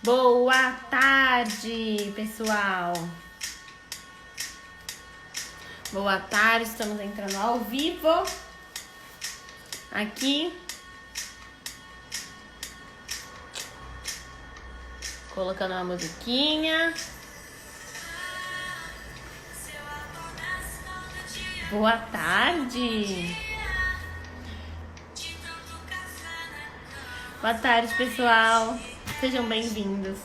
Boa tarde, pessoal. Boa tarde, estamos entrando ao vivo aqui. Colocando uma musiquinha. Boa tarde. Boa tarde, pessoal. Sejam bem-vindos.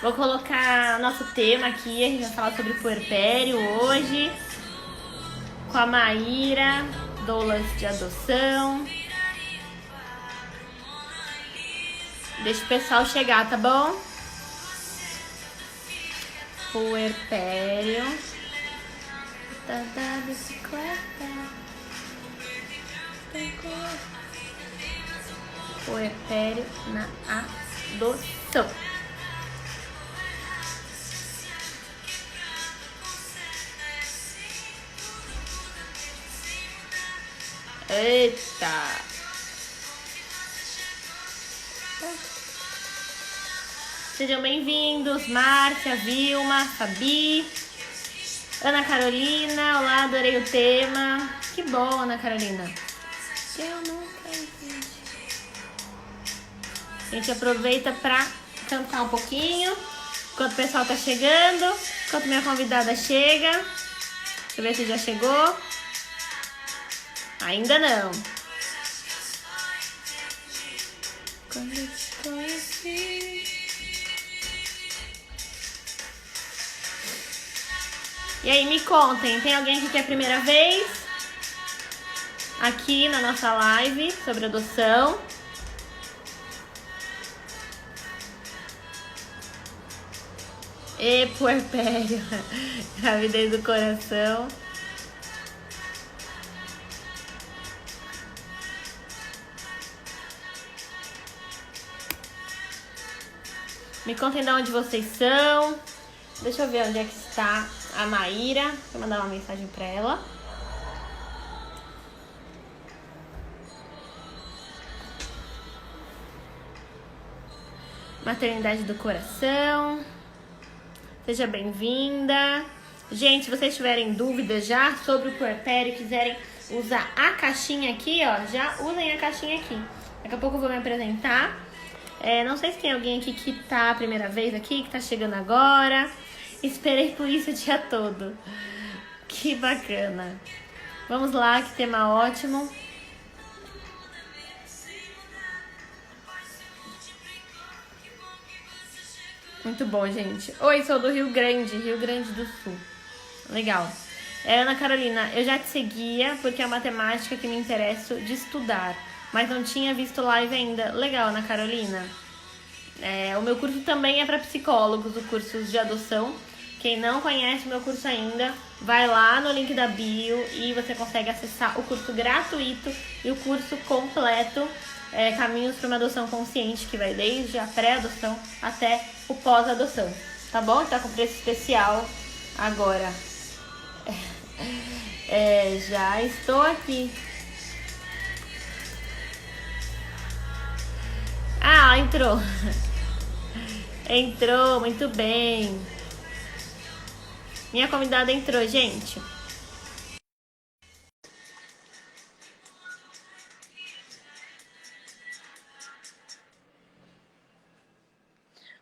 Vou colocar nosso tema aqui. A gente vai falar sobre puerpério hoje. Com a Maíra, doulas de adoção. Deixa o pessoal chegar, tá bom? Puerpério da bicicleta. Puerpério na adoção. Eita! Sejam bem-vindos, Márcia, Vilma, Fabi, Ana Carolina. Olá, adorei o tema. Que bom, Ana Carolina. Eu nunca entendi. A gente aproveita para cantar um pouquinho enquanto o pessoal tá chegando, enquanto minha convidada chega. Deixa eu ver se já chegou. Ainda não. Quando eu te conheci. E aí, me contem, tem alguém que é a primeira vez aqui na nossa live sobre adoção? E puerpério, gravidez do coração. Me contem de onde vocês são. Deixa eu ver onde é que está a Maíra. Vou mandar uma mensagem para ela. Maternidade do coração. Seja bem-vinda. Gente, se vocês tiverem dúvidas já sobre o puerpério e quiserem usar a caixinha aqui, ó, já usem a caixinha aqui. Daqui a pouco eu vou me apresentar. Não sei se tem alguém aqui que tá a primeira vez aqui, que tá chegando agora. Esperei por isso o dia todo. Que bacana. Vamos lá, que tema ótimo. Muito bom, gente. Oi, sou do Rio Grande do Sul. Legal. Ana Carolina, eu já te seguia porque é uma temática que me interesso de estudar, mas não tinha visto live ainda. Legal, Ana Carolina. O meu curso também é para psicólogos, o curso de adoção. Quem não conhece o meu curso ainda, vai lá no link da bio e você consegue acessar o curso gratuito e o curso completo, Caminhos para uma Adoção Consciente, que vai desde a pré-adoção até o pós-adoção. Tá bom? Tá com preço especial agora. Já estou aqui. Ah, entrou. Entrou, muito bem. Minha convidada entrou, gente.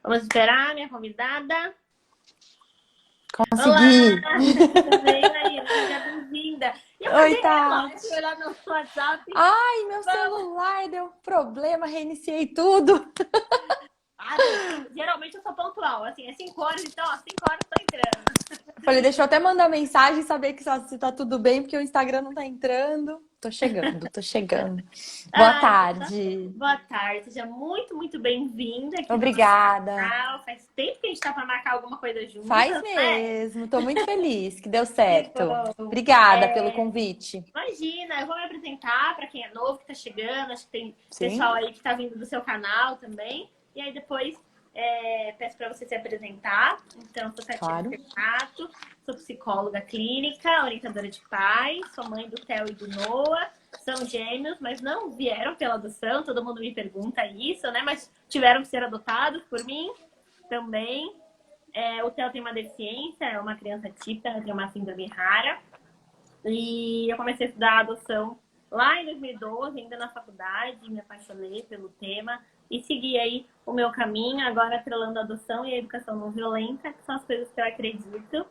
Vamos esperar minha convidada. Consegui! Olá! Tudo bem, Marina? Seja bem-vinda. Oi, tá. Fui lá no WhatsApp. Ai, meu celular deu problema, reiniciei tudo. Geralmente eu sou pontual, assim, é 5 horas, então, às 5 horas eu tô entrando. Falei, deixa eu até mandar mensagem e saber que se tá tudo bem, porque o Instagram não tá entrando. Tô chegando. Boa tarde. Boa tarde, seja muito, muito bem-vinda aqui. Obrigada. Canal. Faz tempo que a gente tá pra marcar alguma coisa junto. Faz mesmo, tô muito feliz que deu certo. Obrigada pelo convite. Imagina, eu vou me apresentar para quem é novo, que tá chegando, acho que tem Sim. pessoal aí que tá vindo do seu canal também. E aí depois peço para você se apresentar. Então, sou Tatiana Ferrato, sou psicóloga clínica, orientadora de pais, sou mãe do Theo e do Noah. são gêmeos, mas não vieram pela adoção. Todo mundo me pergunta isso, né? Mas tiveram que ser adotados por mim também. O Theo tem uma deficiência, é uma criança típica, tem uma síndrome rara. E eu comecei a estudar adoção lá em 2012, ainda na faculdade, me apaixonei pelo tema e segui aí o meu caminho, agora atrelando a adoção e a educação não violenta, que são as coisas que eu acredito.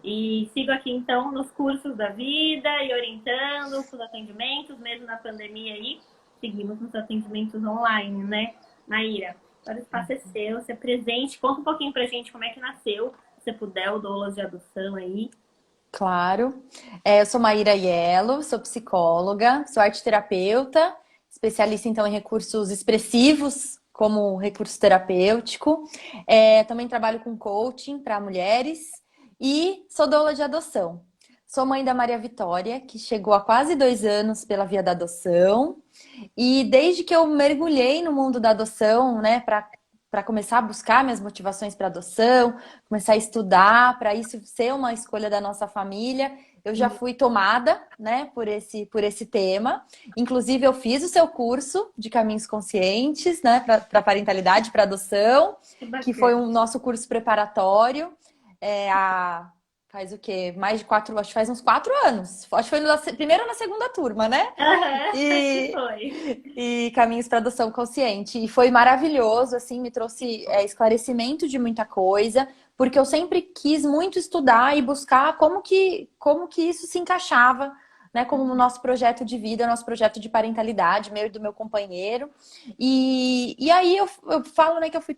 E sigo aqui, então, nos cursos da vida e orientando os atendimentos, mesmo na pandemia aí, seguimos nos atendimentos online, né, Maíra? Agora o espaço é seu, você é presente. Conta um pouquinho pra gente como é que nasceu, se você puder, o Doulas de Adoção aí. Claro. Eu sou Maíra Aiello, sou psicóloga, sou arteterapeuta, especialista então em recursos expressivos como recurso terapêutico. Também trabalho com coaching para mulheres e sou doula de adoção. Sou mãe da Maria Vitória, que chegou há quase 2 anos pela via da adoção. E desde que eu mergulhei no mundo da adoção, né, para começar a buscar minhas motivações para adoção, começar a estudar, para isso ser uma escolha da nossa família, eu já fui tomada, né, por esse tema. Inclusive, eu fiz o seu curso de Caminhos Conscientes, né, para parentalidade, para adoção, que foi um nosso curso preparatório. Faz o quê? Mais de 4, acho que faz uns 4 anos. Acho que foi na primeira ou na segunda turma, né? Acho que E, foi. e Caminhos para Adoção Consciente. E foi maravilhoso, assim, me trouxe esclarecimento de muita coisa, porque eu sempre quis muito estudar e buscar como que isso se encaixava, né, como no nosso projeto de vida, nosso projeto de parentalidade, meu e do meu companheiro. E aí eu falo, né, que eu fui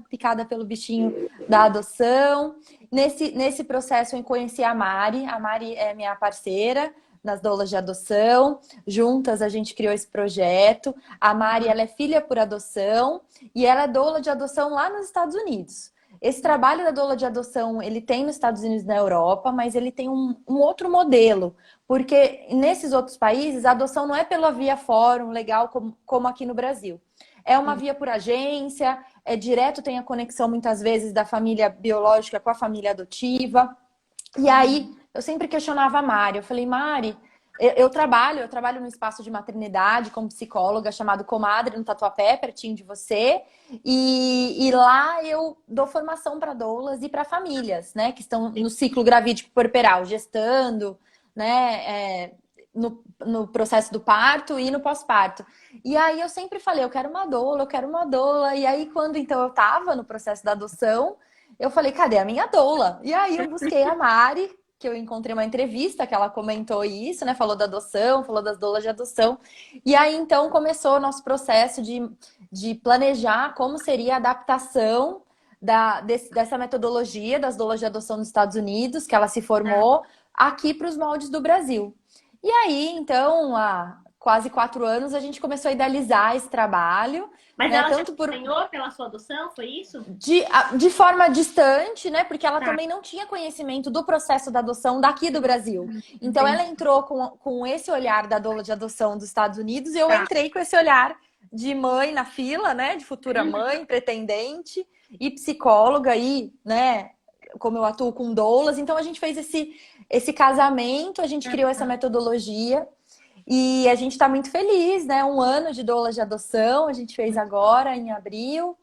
picada pelo bichinho da adoção. Nesse processo eu conheci a Mari. A Mari é minha parceira nas doulas de adoção. Juntas a gente criou esse projeto. A Mari, ela é filha por adoção e ela é doula de adoção lá nos Estados Unidos. Esse trabalho da doula de adoção, ele tem nos Estados Unidos e na Europa, mas ele tem um outro modelo, porque nesses outros países a adoção não é pela via fórum legal como aqui no Brasil. É uma via por agência, direto, tem a conexão muitas vezes da família biológica com a família adotiva. E aí, eu sempre questionava a Mari. Eu falei, Mari, eu trabalho num espaço de maternidade como psicóloga chamado Comadre, no Tatuapé, pertinho de você. E lá eu dou formação para doulas e para famílias, né? Que estão no ciclo gravídico puerperal, gestando, né? No processo do parto e no pós-parto. E aí eu sempre falei, eu quero uma doula, eu quero uma doula. E aí, quando então eu estava no processo da adoção, eu falei, cadê a minha doula? E aí eu busquei a Mari, que eu encontrei uma entrevista que ela comentou isso, né? Falou da adoção, falou das doulas de adoção. E aí, então, começou o nosso processo de planejar como seria a adaptação dessa metodologia das doulas de adoção nos Estados Unidos, que ela se formou, aqui para os moldes do Brasil. E aí, então, há quase 4 anos, a gente começou a idealizar esse trabalho. Mas né? ela já Tanto por ganhou pela sua adoção, foi isso? de forma distante, né? Porque ela também não tinha conhecimento do processo da adoção daqui do Brasil. Então, ela entrou com esse olhar da doula de adoção dos Estados Unidos e eu entrei com esse olhar de mãe na fila, né? De futura mãe, pretendente e psicóloga e, né? Como eu atuo com doulas. Então, a gente fez esse casamento, a gente criou essa metodologia. E a gente está muito feliz, né? 1 ano de doulas de adoção, a gente fez agora, em abril.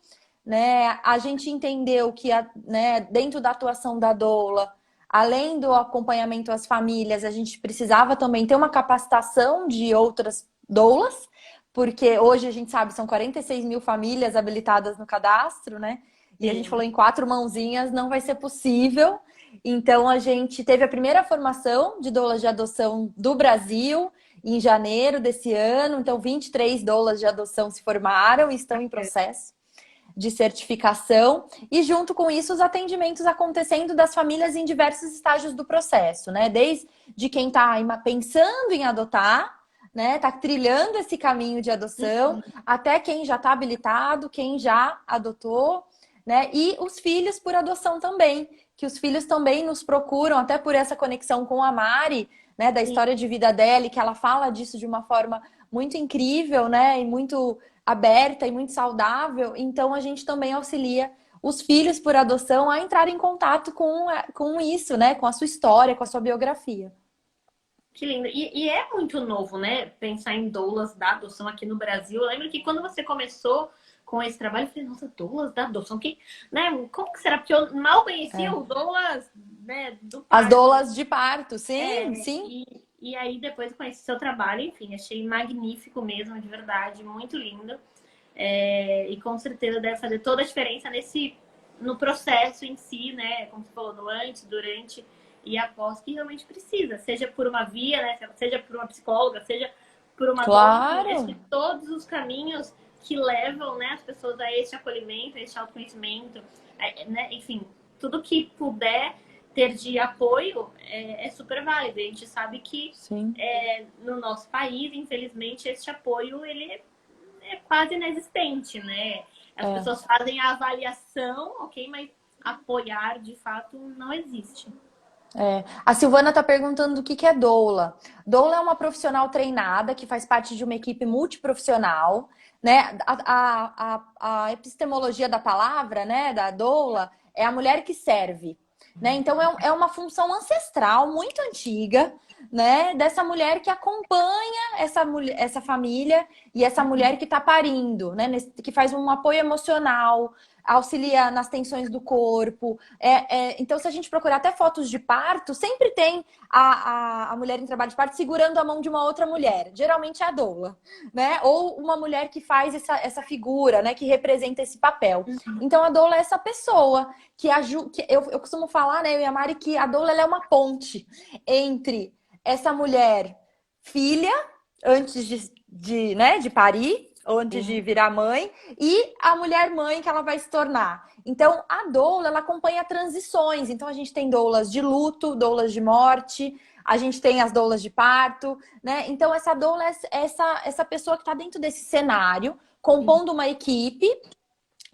Né? A gente entendeu que, né, dentro da atuação da doula, além do acompanhamento às famílias, a gente precisava também ter uma capacitação de outras doulas, porque hoje a gente sabe, são 46 mil famílias habilitadas no cadastro, né? E a gente falou em 4 mãozinhas, não vai ser possível. Então, a gente teve a primeira formação de doulas de adoção do Brasil, em janeiro desse ano. Então, 23 doulas de adoção se formaram e estão em processo de certificação. E, junto com isso, os atendimentos acontecendo das famílias em diversos estágios do processo, né? Desde quem está pensando em adotar, né? Tá trilhando esse caminho de adoção, até quem já está habilitado, quem já adotou, né? E os filhos por adoção também, que os filhos também nos procuram, até por essa conexão com a Mari, né, da história de vida dela, e que ela fala disso de uma forma muito incrível, né, e muito aberta e muito saudável. Então, a gente também auxilia os filhos por adoção a entrar em contato com isso, né, com a sua história, com a sua biografia. Que lindo. E é muito novo, né? Pensar em doulas da adoção aqui no Brasil. Eu lembro que quando você começou com esse trabalho, eu falei, nossa, doulas da adoção, que, né? Como que será? Porque eu mal conhecia É. o doulas, né, do As parto. doulas de parto, sim, É, sim. e aí depois eu conheci seu trabalho, enfim, achei magnífico mesmo, de verdade, muito lindo. E com certeza deve fazer toda a diferença no processo em si, né? Como você falou, no antes, durante e após, que realmente precisa. Seja por uma via, né? Seja por uma psicóloga, seja por uma doula, enfim, acho que Claro. todos os caminhos que levam, né, as pessoas a este acolhimento, a este autoconhecimento, né? Enfim, tudo que puder ter de apoio é super válido. A gente sabe que Sim. no nosso país, infelizmente, este apoio ele é quase inexistente, né? As É. pessoas fazem a avaliação, ok, mas apoiar de fato não existe. É. A Silvana está perguntando o que que é doula. Doula é uma profissional treinada que faz parte de uma equipe multiprofissional, né? A epistemologia da palavra, né, da doula, é a mulher que serve, né? Então é uma função ancestral muito antiga, né? Dessa mulher que acompanha essa família e essa mulher que está parindo, né? Que faz um apoio emocional, auxilia nas tensões do corpo. Então, se a gente procurar até fotos de parto, sempre tem a mulher em trabalho de parto segurando a mão de uma outra mulher. Geralmente é a doula, né? Ou uma mulher que faz essa figura, né? Que representa esse papel. Então, a doula é essa pessoa que ajuda. Eu costumo falar, né, eu e a Mari, que a doula ela é uma ponte entre essa mulher filha, antes né, de parir, ou antes de Sim. virar mãe, e a mulher mãe que ela vai se tornar. Então, a doula, ela acompanha transições. Então, a gente tem doulas de luto, doulas de morte, a gente tem as doulas de parto, né? Então, essa doula é essa pessoa que está dentro desse cenário, compondo uma equipe,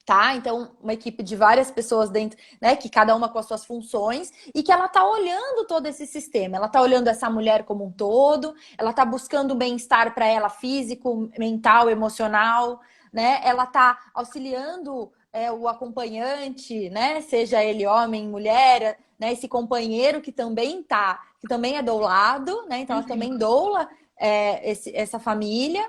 tá? Então, uma equipe de várias pessoas dentro, né? Que cada uma com as suas funções e que ela tá olhando todo esse sistema. Ela tá olhando essa mulher como um todo, ela tá buscando bem-estar para ela físico, mental, emocional, né? Ela tá auxiliando o acompanhante, né? Seja ele homem, mulher, né? Esse companheiro que também é doulado, né? Então ela também doula essa família.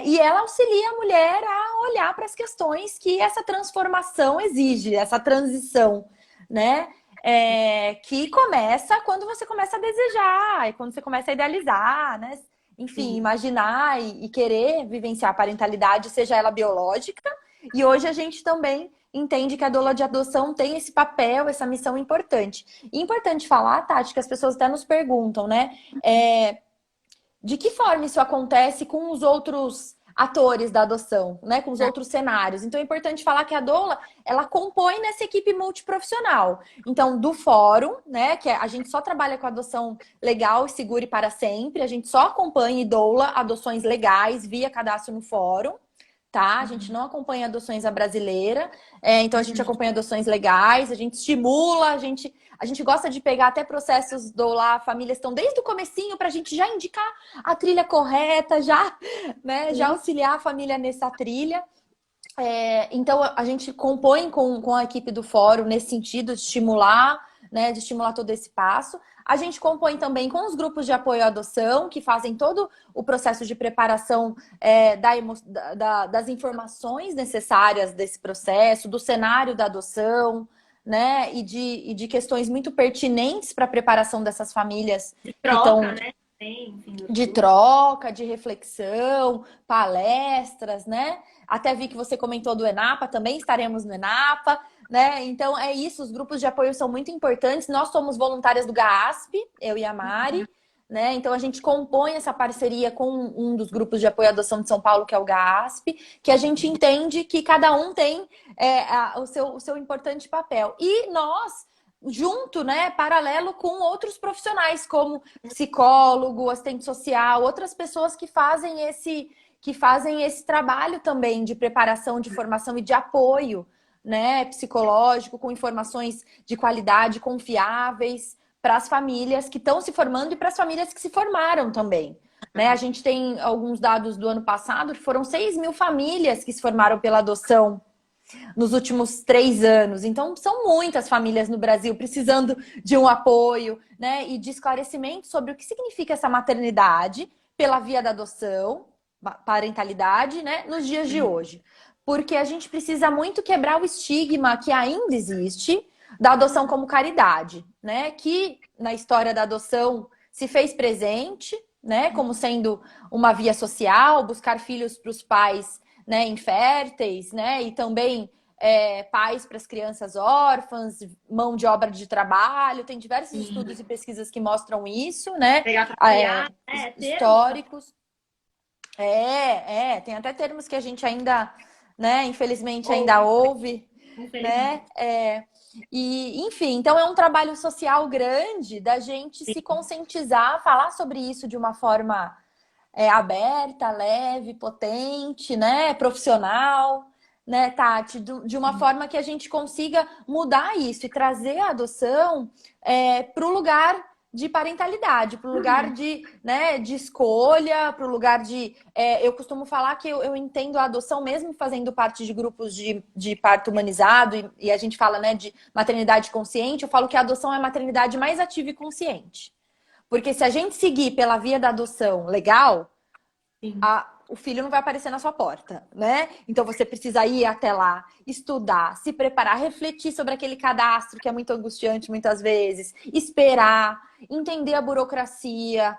E ela auxilia a mulher a olhar para as questões que essa transformação exige, essa transição, né? Que começa quando você começa a desejar, e quando você começa a idealizar, né? Enfim, Sim. imaginar e querer vivenciar a parentalidade, seja ela biológica. E hoje a gente também entende que a doula de adoção tem esse papel, essa missão importante. E importante falar, Tati, que as pessoas até nos perguntam, né? De que forma isso acontece com os outros atores da adoção, né? Com os outros cenários. Então é importante falar que a doula, ela compõe nessa equipe multiprofissional. Então, do fórum, né? Que a gente só trabalha com adoção legal e segura e para sempre. A gente só acompanha e doula adoções legais via cadastro no fórum. Tá? A gente não acompanha adoções à brasileira, então a gente acompanha adoções legais, a gente estimula, a gente gosta de pegar até processos do lá, famílias estão desde o comecinho para a gente já indicar a trilha correta, já, né, já auxiliar a família nessa trilha. Então a gente compõe com a equipe do fórum nesse sentido, de estimular, né, de estimular todo esse passo. A gente compõe também com os grupos de apoio à adoção, que fazem todo o processo de preparação das informações necessárias desse processo, do cenário da adoção, né? E de questões muito pertinentes para a preparação dessas famílias De que troca, estão né? Enfim, dos de grupos. troca, de reflexão, palestras, né? Até vi que você comentou do ENAPA, também estaremos no ENAPA, né? Então é isso, os grupos de apoio são muito importantes. Nós somos voluntárias do GAASP, eu e a Mari, né? Então a gente compõe essa parceria com um dos grupos de apoio à adoção de São Paulo, que é o GAASP, que a gente entende que cada um tem o seu importante papel. E nós junto, né, paralelo com outros profissionais, como psicólogo, assistente social, outras pessoas que fazem esse trabalho também de preparação, de formação e de apoio, né, psicológico, com informações de qualidade, confiáveis, para as famílias que estão se formando e para as famílias que se formaram também. Né? A gente tem alguns dados do ano passado, que foram 6.000 famílias que se formaram pela adoção. nos últimos 3 anos. Então, são muitas famílias no Brasil precisando de um apoio, né? E de esclarecimento sobre o que significa essa maternidade pela via da adoção, parentalidade, né? Nos dias de hoje. Porque a gente precisa muito quebrar o estigma que ainda existe da adoção como caridade, né? Que na história da adoção se fez presente, né? Como sendo uma via social, buscar filhos para os pais, né, inférteis, né? E também pais para as crianças órfãs, mão de obra de trabalho. Tem diversos estudos e pesquisas que mostram isso, né? Pegar pra criar, Históricos. Tem até termos que a gente ainda, né, infelizmente ainda ouve, né? E, enfim, então é um trabalho social grande da gente se conscientizar, falar sobre isso de uma forma aberta, leve, potente, né? Profissional, né, Tati? De uma forma que a gente consiga mudar isso e trazer a adoção para o lugar de parentalidade, para o lugar de, né, de escolha, para o lugar de... eu costumo falar que eu entendo a adoção, mesmo fazendo parte de grupos de parto humanizado, e a gente fala, né, de maternidade consciente, eu falo que a adoção é a maternidade mais ativa e consciente. Porque se a gente seguir pela via da adoção legal, o filho não vai aparecer na sua porta, né? Então você precisa ir até lá, estudar, se preparar, refletir sobre aquele cadastro que é muito angustiante muitas vezes, esperar, entender a burocracia,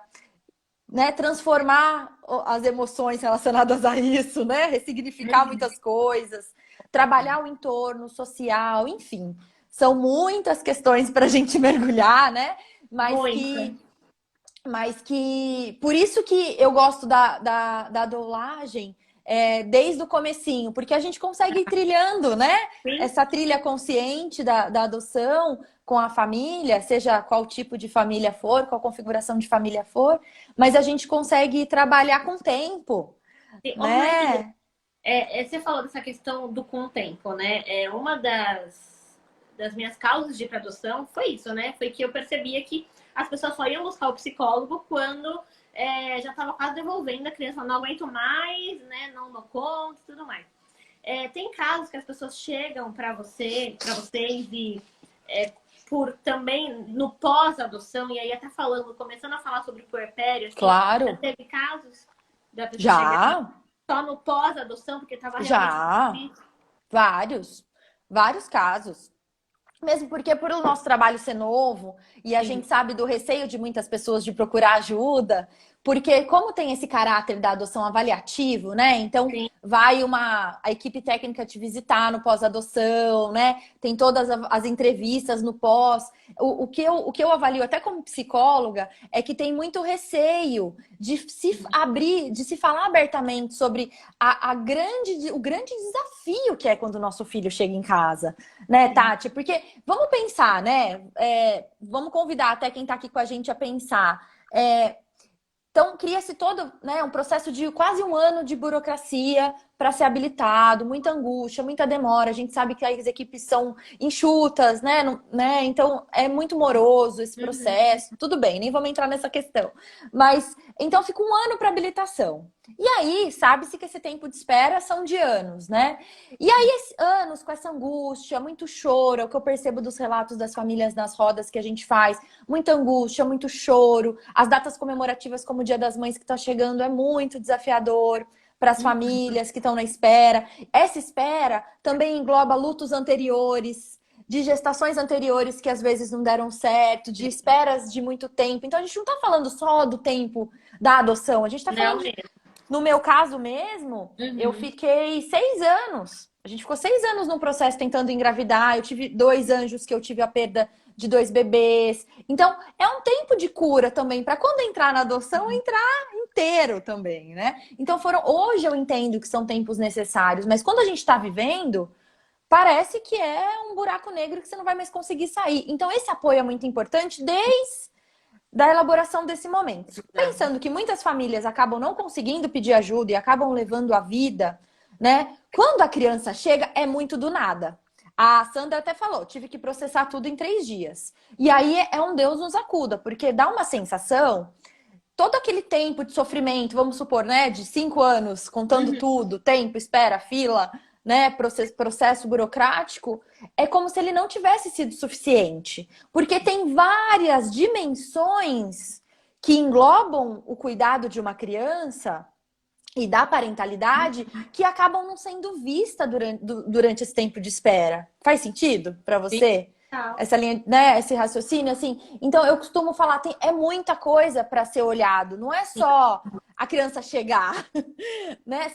né? Transformar as emoções relacionadas a isso, né? Ressignificar muitas coisas, trabalhar o entorno social, enfim. São muitas questões para a gente mergulhar, né? Mas que por isso que eu gosto da dolagem desde o comecinho, porque a gente consegue ir trilhando, né? Sim. Essa trilha consciente da adoção com a família, seja qual tipo de família for, qual configuração de família for, mas a gente consegue trabalhar com tempo, né? Você falou dessa questão do com o tempo, né? Uma das minhas causas de ir para adoção foi isso, né? Foi que eu percebia que as pessoas só iam buscar o psicólogo quando já estava quase devolvendo a criança, não aguento mais, né? Não dou conta e tudo mais. Tem casos que as pessoas chegam para vocês e por também no pós-adoção, e aí até começando a falar sobre puerpério, assim, claro. Já teve casos da pessoa Já. chegar só no pós-adoção, porque estava realmente difícil. Vários casos. Mesmo porque por o nosso trabalho ser novo e a gente sabe do receio de muitas pessoas de procurar ajuda, porque como tem esse caráter da adoção avaliativo, né? Então vai a equipe técnica te visitar no pós-adoção, né? Tem todas as entrevistas no pós. O que eu avalio até como psicóloga é que tem muito receio de se abrir, de se falar abertamente sobre o grande desafio que é quando o nosso filho chega em casa, né, Tati? Porque vamos pensar, né? Vamos convidar até quem está aqui com a gente a pensar. Então, cria-se todo, né, um processo de quase 1 ano de burocracia para ser habilitado, muita angústia, muita demora. A gente sabe que as equipes são enxutas, né? Então, é muito moroso esse processo. Tudo bem, nem vamos entrar nessa questão. Mas, então, fica 1 ano para habilitação. E aí, sabe-se que esse tempo de espera são de anos, né? E aí, anos com essa angústia, muito choro, é o que eu percebo dos relatos das famílias nas rodas que a gente faz. Muita angústia, muito choro. As datas comemorativas, como o Dia das Mães que está chegando, é muito desafiador para as famílias que estão na espera. Essa espera também engloba lutos anteriores, de gestações anteriores que às vezes não deram certo, de esperas de muito tempo. Então, a gente não está falando só do tempo da adoção, a gente está falando... No meu caso mesmo, eu fiquei 6 anos. A gente ficou 6 anos num processo tentando engravidar. Eu tive 2 anjos que eu tive a perda de 2 bebês. Então, é um tempo de cura também, para quando entrar na adoção, entrar inteiro também, né? Então, hoje eu entendo que são tempos necessários, mas quando a gente está vivendo, parece que é um buraco negro que você não vai mais conseguir sair. Então, esse apoio é muito importante desde da elaboração desse momento. Pensando que muitas famílias acabam não conseguindo pedir ajuda e acabam levando a vida, né? Quando a criança chega, é muito do nada. A Sandra até falou, tive que processar tudo em 3 dias. E aí é um Deus nos acuda, porque dá uma sensação, todo aquele tempo de sofrimento, vamos supor, né? De 5 anos, contando tudo, tempo, espera, fila, né, processo burocrático, é como se ele não tivesse sido suficiente. Porque tem várias dimensões que englobam o cuidado de uma criança e da parentalidade que acabam não sendo vistas durante esse tempo de espera. Faz sentido para você? Essa linha, né, esse raciocínio, assim. Então, eu costumo falar, é muita coisa para ser olhado. Não é só a criança chegar, né?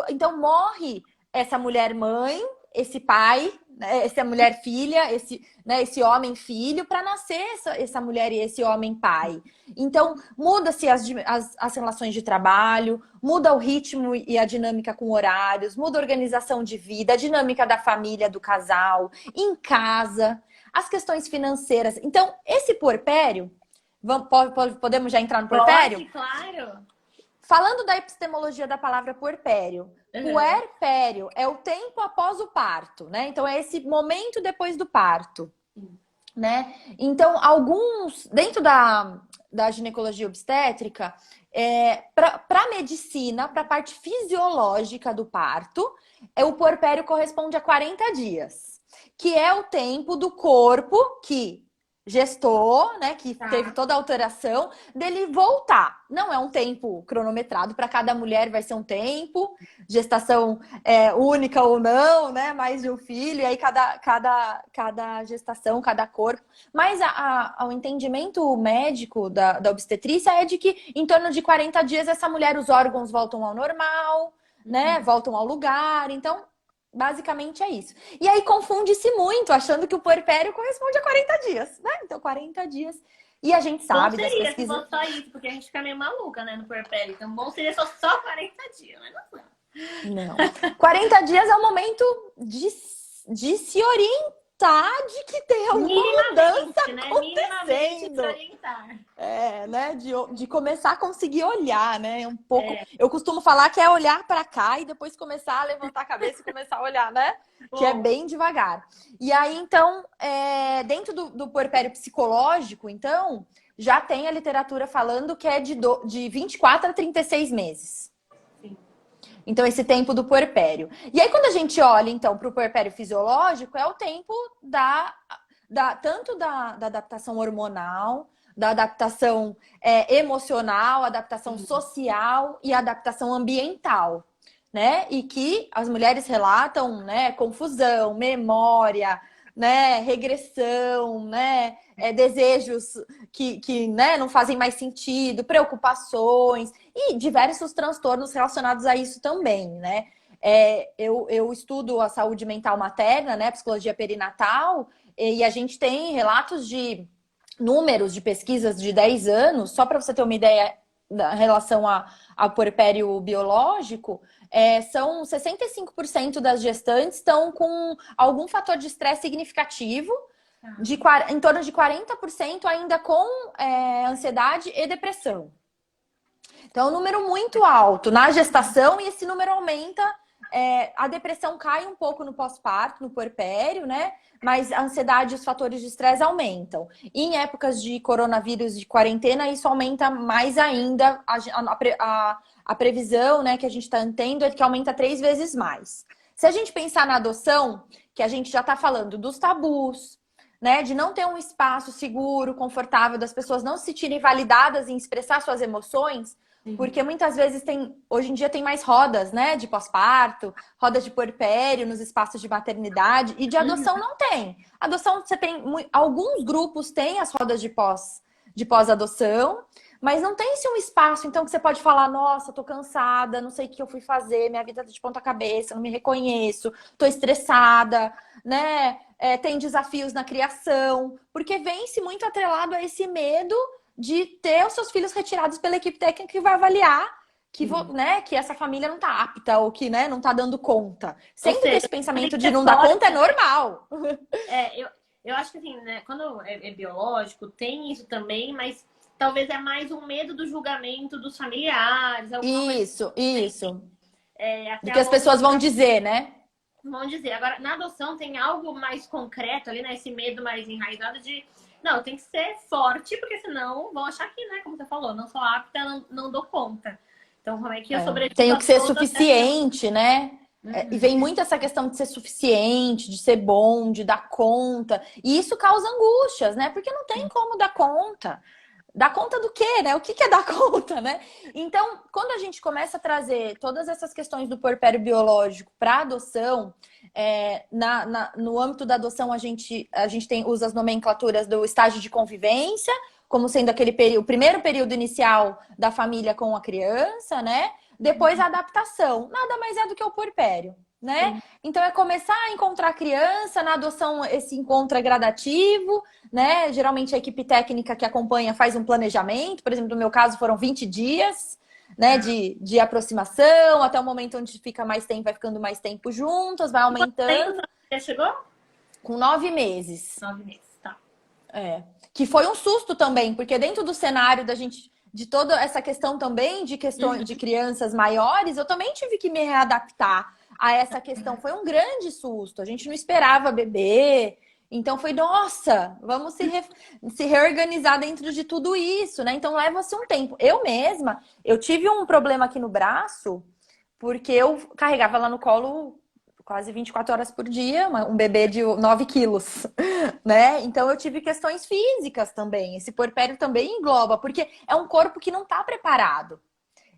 Então, morre essa mulher mãe, esse pai, né, essa mulher filha, esse homem filho, para nascer essa mulher e esse homem pai. Então, muda-se as relações de trabalho, muda o ritmo e a dinâmica com horários, muda a organização de vida, a dinâmica da família, do casal, em casa, as questões financeiras. Então, esse puerpério, podemos já entrar no puerpério? Pode, claro. Falando da epistemologia da palavra puerpério, puerpério é o tempo após o parto, né? Então, é esse momento depois do parto, né? Então, dentro da ginecologia obstétrica, para a medicina, para a parte fisiológica do parto, o puerpério corresponde a 40 dias, que é o tempo do corpo que gestou, né, que teve toda a alteração, dele voltar. Não é um tempo cronometrado, para cada mulher vai ser um tempo, gestação única ou não, né, mais de um filho, e aí cada gestação, cada corpo. Mas o entendimento médico da obstetrícia é de que em torno de 40 dias essa mulher, os órgãos voltam ao normal, né, voltam ao lugar, então basicamente é isso. E aí confunde-se muito, achando que o puerpério corresponde a 40 dias, né? Então, 40 dias. E a gente sabe das pesquisas... se fosse só isso, porque a gente fica meio maluca, né, no puerpério. Então, bom seria só 40 dias, mas não. 40 dias é o momento de se orientar de que tem alguma mudança acontecendo. Né? De começar a conseguir olhar, né? Um pouco. Eu costumo falar que é olhar para cá e depois começar a levantar a cabeça e começar a olhar, né? Que é bem devagar. E aí, então, dentro do puerpério psicológico, então, já tem a literatura falando que é de 24 a 36 meses. Então, esse tempo do puerpério. E aí, quando a gente olha, então, para o puerpério fisiológico, é o tempo tanto da adaptação hormonal, da adaptação emocional, adaptação social e adaptação ambiental, né? E que as mulheres relatam, né, confusão, memória, né, regressão, né, desejos que né, não fazem mais sentido, preocupações e diversos transtornos relacionados a isso também, né? Eu estudo a saúde mental materna, né, psicologia perinatal, e a gente tem relatos de números de pesquisas de 10 anos, só para você ter uma ideia da relação ao puerpério biológico, são 65% das gestantes estão com algum fator de estresse significativo, em torno de 40% ainda com ansiedade e depressão. Então, é um número muito alto na gestação e esse número aumenta. A depressão cai um pouco no pós-parto, no puerpério, né? Mas a ansiedade e os fatores de estresse aumentam. E em épocas de coronavírus, de quarentena, isso aumenta mais ainda. A previsão, né, que a gente está tendo é que aumenta 3 vezes mais. Se a gente pensar na adoção, que a gente já está falando dos tabus, né, de não ter um espaço seguro, confortável, das pessoas não se sentirem validadas em expressar suas emoções, porque muitas vezes hoje em dia tem mais rodas, né, de pós-parto, rodas de puerpério nos espaços de maternidade, e de adoção não tem. Adoção, você tem, alguns grupos têm as rodas de pós-adoção, mas não tem um espaço, então, que você pode falar, nossa, tô cansada, não sei o que eu fui fazer, minha vida tá de ponta cabeça, não me reconheço, tô estressada, né, tem desafios na criação, porque vem-se muito atrelado a esse medo de ter os seus filhos retirados pela equipe técnica que vai avaliar que essa família não tá apta ou que, né, não tá dando conta. Sempre ter esse pensamento de não dar conta é normal. Eu acho que assim, né, quando é biológico, tem isso também, mas talvez é mais um medo do julgamento dos familiares. Isso. Do que as pessoas vão dizer, né? Vão dizer. Agora, na adoção tem algo mais concreto ali, né? Esse medo mais enraizado de... Não, tem que ser forte, porque senão vão achar que, né, como você falou, não sou apta, não dou conta. Então, como é que eu sobrevivo? Tenho que ser suficiente, né? E vem muito essa questão de ser suficiente, de ser bom, de dar conta. E isso causa angústias, né? Porque não tem como dar conta. Dar conta do quê, né? O que é dar conta, né? Então, quando a gente começa a trazer todas essas questões do puerpério biológico para adoção, no âmbito da adoção a gente usa as nomenclaturas do estágio de convivência, como sendo o primeiro período inicial da família com a criança, né? Depois a adaptação. Nada mais é do que o puerpério, né? Sim. Então é começar a encontrar a criança, na adoção esse encontro é gradativo, né? Geralmente a equipe técnica que acompanha faz um planejamento, por exemplo, no meu caso foram 20 dias, né, de aproximação, até o momento onde fica mais tempo, vai ficando mais tempo juntas, vai Quanto tempo aumentando, você chegou? com 9 meses. 9 meses, tá. É. Que foi um susto também, porque dentro do cenário da gente, de toda essa questão também de questões de crianças maiores, eu também tive que me readaptar a essa questão. Foi um grande susto. A gente não esperava bebê. Então foi, nossa, vamos se reorganizar dentro de tudo isso, né? Então leva-se um tempo. Eu mesma, eu tive um problema aqui no braço, porque eu carregava lá no colo quase 24 horas por dia, um bebê de 9 quilos, né? Então eu tive questões físicas também. Esse puerpério também engloba, porque é um corpo que não está preparado.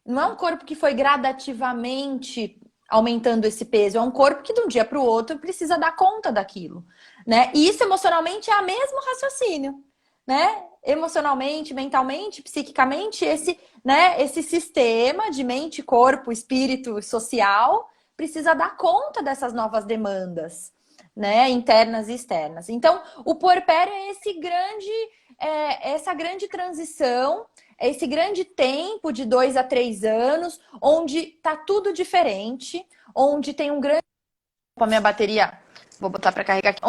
Não é um corpo que foi gradativamente aumentando esse peso, é um corpo que de um dia para o outro precisa dar conta daquilo, né? E isso emocionalmente é o mesmo raciocínio, né? Emocionalmente, mentalmente, psiquicamente, esse sistema de mente, corpo, espírito e social precisa dar conta dessas novas demandas, né? Internas e externas. Então, o puerpério é essa grande transição, é esse grande tempo de 2 a 3 anos, onde tá tudo diferente, onde tem um grande. A minha bateria, vou botar para carregar aqui.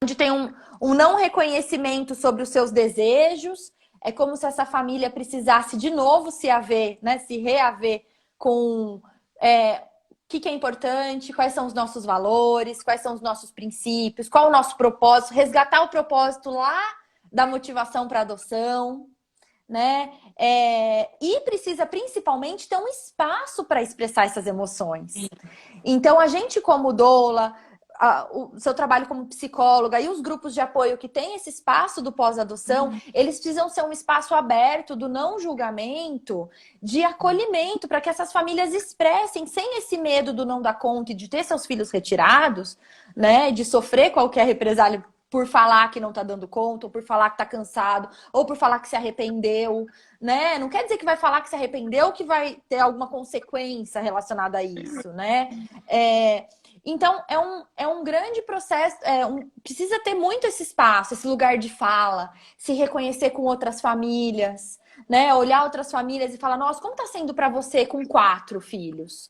Onde tem um não reconhecimento sobre os seus desejos. É como se essa família precisasse de novo se haver, né? Se reaver com o que é importante, quais são os nossos valores, quais são os nossos princípios, qual o nosso propósito, resgatar o propósito lá da motivação para adoção, né? E precisa principalmente ter um espaço para expressar essas emoções. Então, a gente, como doula, o seu trabalho como psicóloga e os grupos de apoio que tem esse espaço do pós-adoção, eles precisam ser um espaço aberto do não julgamento, de acolhimento, para que essas famílias expressem sem esse medo do não dar conta e de ter seus filhos retirados, né? De sofrer qualquer represália por falar que não tá dando conta, ou por falar que tá cansado, ou por falar que se arrependeu, né? Não quer dizer que vai falar que se arrependeu que vai ter alguma consequência relacionada a isso, né? Então, é um grande processo, precisa ter muito esse espaço, esse lugar de fala, se reconhecer com outras famílias, né? Olhar outras famílias e falar, nossa, como tá sendo para você com 4 filhos?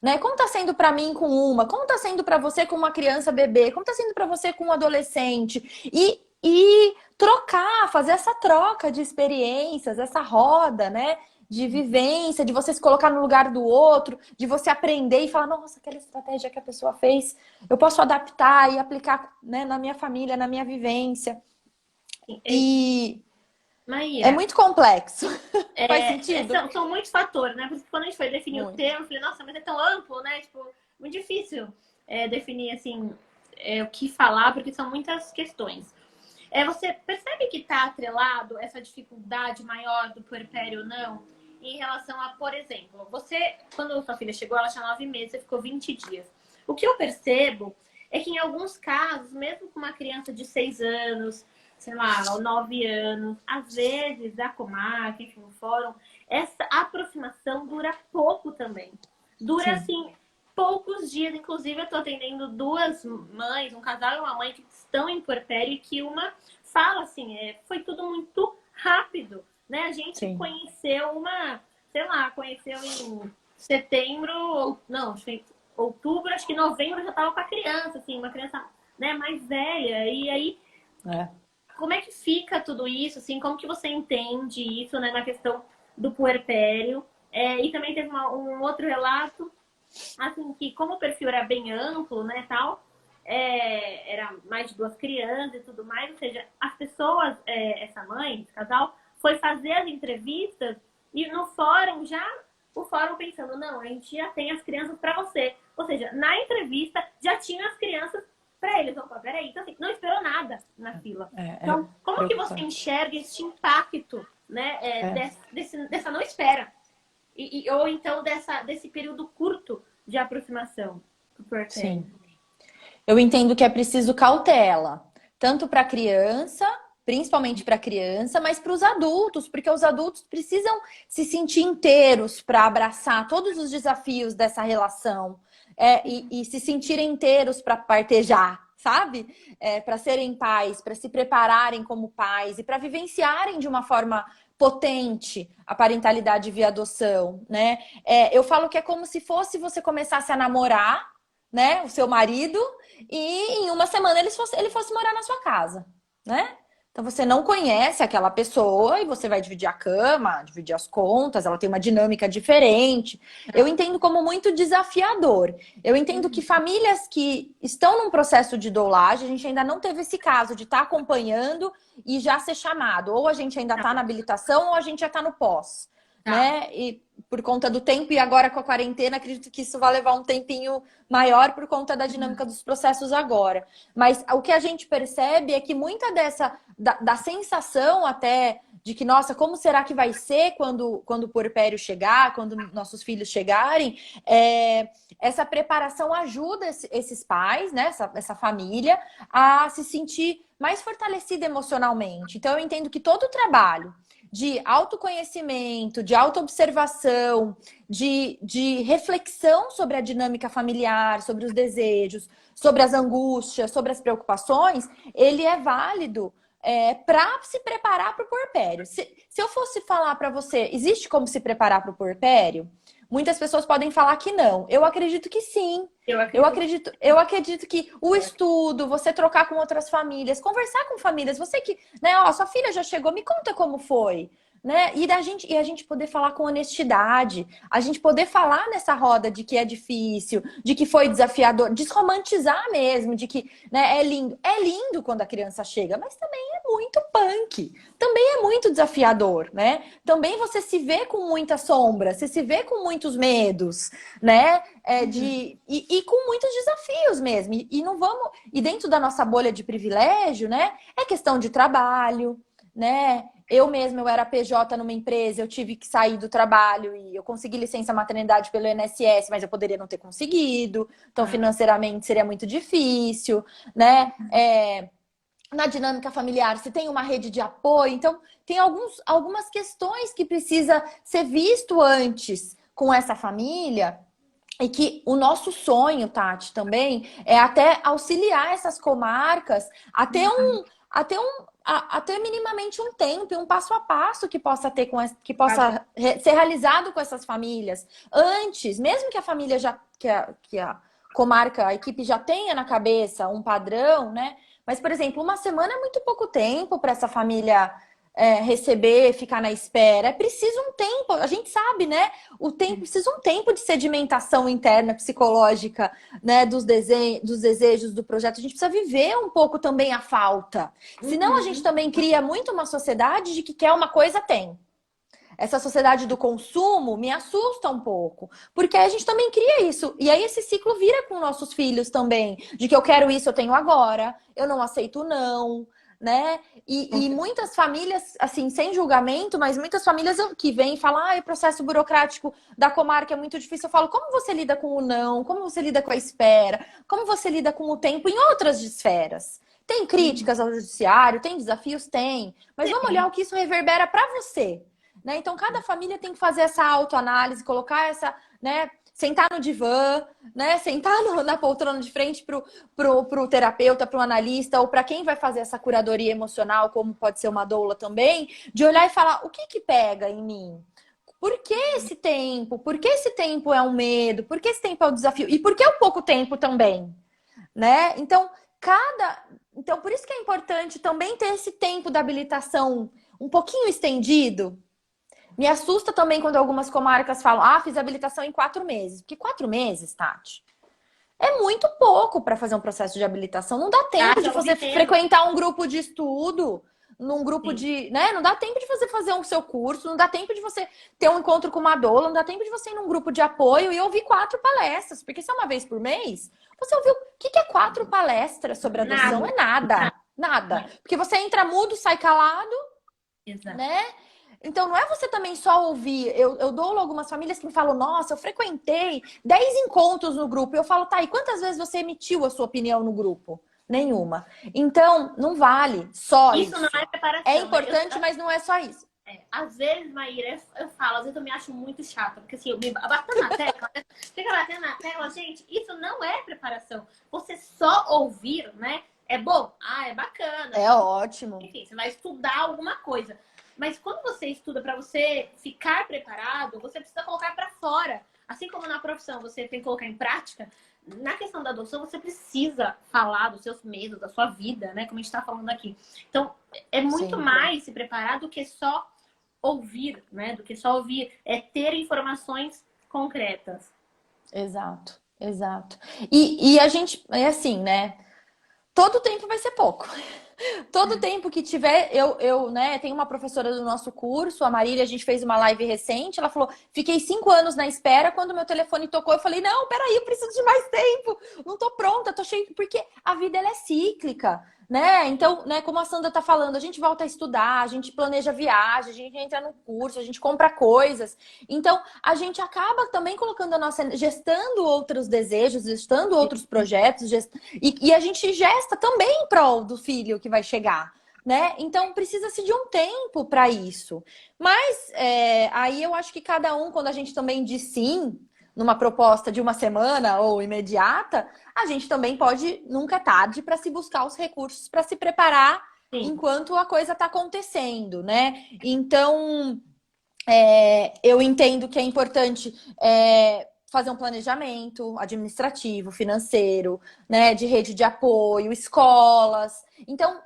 Né? Como tá sendo para mim com uma? Como tá sendo para você com uma criança bebê? Como tá sendo para você com um adolescente? E trocar, fazer essa troca de experiências, essa roda, né? De vivência, de você se colocar no lugar do outro, de você aprender e falar, nossa, aquela estratégia que a pessoa fez, eu posso adaptar e aplicar, né, na minha família, na minha vivência. E Maíra, é muito complexo. Faz sentido? são muitos fatores, né? Por isso que quando a gente foi definir o Muito. termo, eu falei, nossa, mas é tão amplo, né? Tipo, muito difícil definir, assim, o que falar, porque são muitas questões. Você percebe que está atrelado essa dificuldade maior do puerpério ou não? Em relação a, por exemplo, você, quando sua filha chegou, ela tinha 9 meses, você ficou 20 dias. O que eu percebo é que em alguns casos, mesmo com uma criança de 6 anos, sei lá, 9 anos, às vezes a comarca, enfim, o fórum, essa aproximação dura pouco também. Dura, assim, poucos dias. Inclusive, eu tô atendendo 2 mães, um casal e uma mãe que estão em puerpério e que uma fala assim, foi tudo muito rápido, né? A gente conheceu conheceu em setembro, não, outubro, acho que novembro já tava com a criança, assim, uma criança, né, mais velha. E aí, como é que fica tudo isso, assim, como que você entende isso, né, na questão do puerpério? E também teve um outro relato, assim, que como o perfil era bem amplo, né, tal, era mais de 2 crianças e tudo mais, ou seja, as pessoas, essa mãe, esse casal, foi fazer as entrevistas e no fórum já o fórum pensando, não, a gente já tem as crianças para você. Ou seja, na entrevista já tinha as crianças para eles. Opa, peraí. Então, assim, não esperou nada na fila. Então, como que você enxerga esse impacto, né, dessa não espera? Ou então desse período curto de aproximação do puerpério? Sim. Eu entendo que é preciso cautela, tanto para a criança, principalmente para a criança, mas para os adultos, porque os adultos precisam se sentir inteiros para abraçar todos os desafios dessa relação e se sentirem inteiros para partejar, sabe? Para serem pais, para se prepararem como pais e para vivenciarem de uma forma potente a parentalidade via adoção, né? Eu falo que é como se fosse você começasse a namorar, né, o seu marido, e em uma semana ele fosse morar na sua casa, né? Então você não conhece aquela pessoa e você vai dividir a cama, dividir as contas, ela tem uma dinâmica diferente. Eu entendo como muito desafiador. Eu entendo que famílias que estão num processo de doulagem, a gente ainda não teve esse caso de estar acompanhando e já ser chamado. Ou a gente ainda está na habilitação ou a gente já está no pós. Né? E por conta do tempo, e agora com a quarentena, acredito que isso vai levar um tempinho maior por conta da dinâmica dos processos agora. Mas o que a gente percebe é que muita da sensação até de que, nossa, como será que vai ser quando o puerpério chegar, quando nossos filhos chegarem, essa preparação ajuda esses pais, né, essa família, a se sentir mais fortalecida emocionalmente. Então eu entendo que todo o trabalho de autoconhecimento, de autoobservação, de reflexão sobre a dinâmica familiar, sobre os desejos, sobre as angústias, sobre as preocupações, ele é válido para se preparar para o puerpério. Se eu fosse falar para você, existe como se preparar para o puerpério? Muitas pessoas podem falar que não. Eu acredito que sim. Eu acredito que o estudo, você trocar com outras famílias, conversar com famílias, você que, né, ó, sua filha já chegou, me conta como foi, né? E a gente poder falar com honestidade, a gente poder falar nessa roda de que é difícil, de que foi desafiador, desromantizar mesmo, de que, né, é lindo quando a criança chega, mas também é muito punk, também é muito desafiador, né? Também você se vê com muita sombra, você se vê com muitos medos, né? E com muitos desafios mesmo. E não vamos. E dentro da nossa bolha de privilégio, né? É questão de trabalho, né? Eu era PJ numa empresa, eu tive que sair do trabalho e eu consegui licença maternidade pelo INSS, mas eu poderia não ter conseguido. Então, financeiramente seria muito difícil, né? Na dinâmica familiar, se tem uma rede de apoio. Então, tem algumas questões que precisa ser visto antes com essa família. E que o nosso sonho, Tati, também é até auxiliar essas comarcas a ter minimamente um tempo e um passo a passo que possa ser realizado com essas famílias antes, mesmo que a família que a comarca, a equipe já tenha na cabeça um padrão, né? Mas, por exemplo, uma semana é muito pouco tempo para essa família receber, ficar na espera. É preciso um tempo, a gente sabe, né? Precisa um tempo de sedimentação interna, psicológica, né? Dos desejos do projeto. A gente precisa viver um pouco também a falta. Senão a gente também cria muito uma sociedade de que quer uma coisa, tem. Essa sociedade do consumo me assusta um pouco, porque a gente também cria isso. E aí esse ciclo vira com nossos filhos também, de que eu quero isso, eu tenho agora, eu não aceito não, né? E muitas famílias, assim, sem julgamento, mas muitas famílias que vêm e falam, o processo burocrático da comarca é muito difícil. Eu falo, como você lida com o não? Como você lida com a espera? Como você lida com o tempo em outras esferas? Tem críticas ao judiciário? Tem desafios? Tem. Mas vamos olhar o que isso reverbera para você. Né? Então, cada família tem que fazer essa autoanálise, colocar essa, né? Sentar no divã, né? Sentar na poltrona de frente pro terapeuta, pro analista, ou para quem vai fazer essa curadoria emocional, como pode ser uma doula também, de olhar e falar, o que que pega em mim? Por que esse tempo? Por que esse tempo é um medo? Por que esse tempo é um desafio? E por que o pouco tempo também? Né? Então, por isso que é importante também ter esse tempo da habilitação um pouquinho estendido. Me assusta também quando algumas comarcas falam, fiz habilitação em 4 meses. Porque 4 meses, Tati, é muito pouco para fazer um processo de habilitação. Não dá tempo de você frequentar um grupo de estudo. num grupo Sim. de, né? Não dá tempo de você fazer o seu curso, não dá tempo de você ter um encontro com uma doula, não dá tempo de você ir num grupo de apoio e ouvir 4 palestras, porque se é uma vez por mês, você ouviu, o que que é 4 palestras sobre adoção? Nada. É nada, nada. Porque você entra mudo, sai calado, Exato. né? Então, não é você também só ouvir. Eu dou algumas famílias que me falam, nossa, eu frequentei 10 encontros no grupo. E eu falo, tá, e quantas vezes você emitiu a sua opinião no grupo? Nenhuma. Então, não vale só Isso não isso. é É preparação, né? importante, mas não é só isso. Às vezes, Maíra, eu falo, às vezes eu me acho muito chata, porque assim, eu me bato na tecla, né? Fica batendo na tecla, gente, isso não é preparação. Você só ouvir, né? É bom? Ah, é bacana. É ótimo. Enfim, você vai estudar alguma coisa. Mas quando você estuda para você ficar preparado, você precisa colocar para fora. Assim como na profissão você tem que colocar em prática, na questão da adoção você precisa falar dos seus medos, da sua vida, né? Como a gente está falando aqui. Então, é muito Sim. mais se preparar do que só ouvir, né? Do que só ouvir. É ter informações concretas. Exato, exato. E a gente, é assim, né? Todo tempo vai ser pouco. Todo tempo que tiver, né, tem uma professora do nosso curso, a Marília, a gente fez uma live recente, ela falou, fiquei 5 anos na espera, quando meu telefone tocou, eu falei, não, peraí, eu preciso de mais tempo, não tô pronta, tô cheio, porque a vida, ela é cíclica, né, então, né, como a Sandra tá falando, a gente volta a estudar, a gente planeja viagem, a gente entra no curso, a gente compra coisas, então, a gente acaba também colocando a nossa, gestando outros desejos, gestando outros projetos, e a gente gesta também em prol do filho que vai chegar, né? Então precisa-se de um tempo para isso. Mas aí eu acho que cada um, quando a gente também diz sim numa proposta de uma semana ou imediata, a gente também pode, nunca é tarde, para se buscar os recursos para se preparar Sim. enquanto a coisa está acontecendo, né? Então eu entendo que é importante fazer um planejamento administrativo, financeiro, né, de rede de apoio, escolas. Então,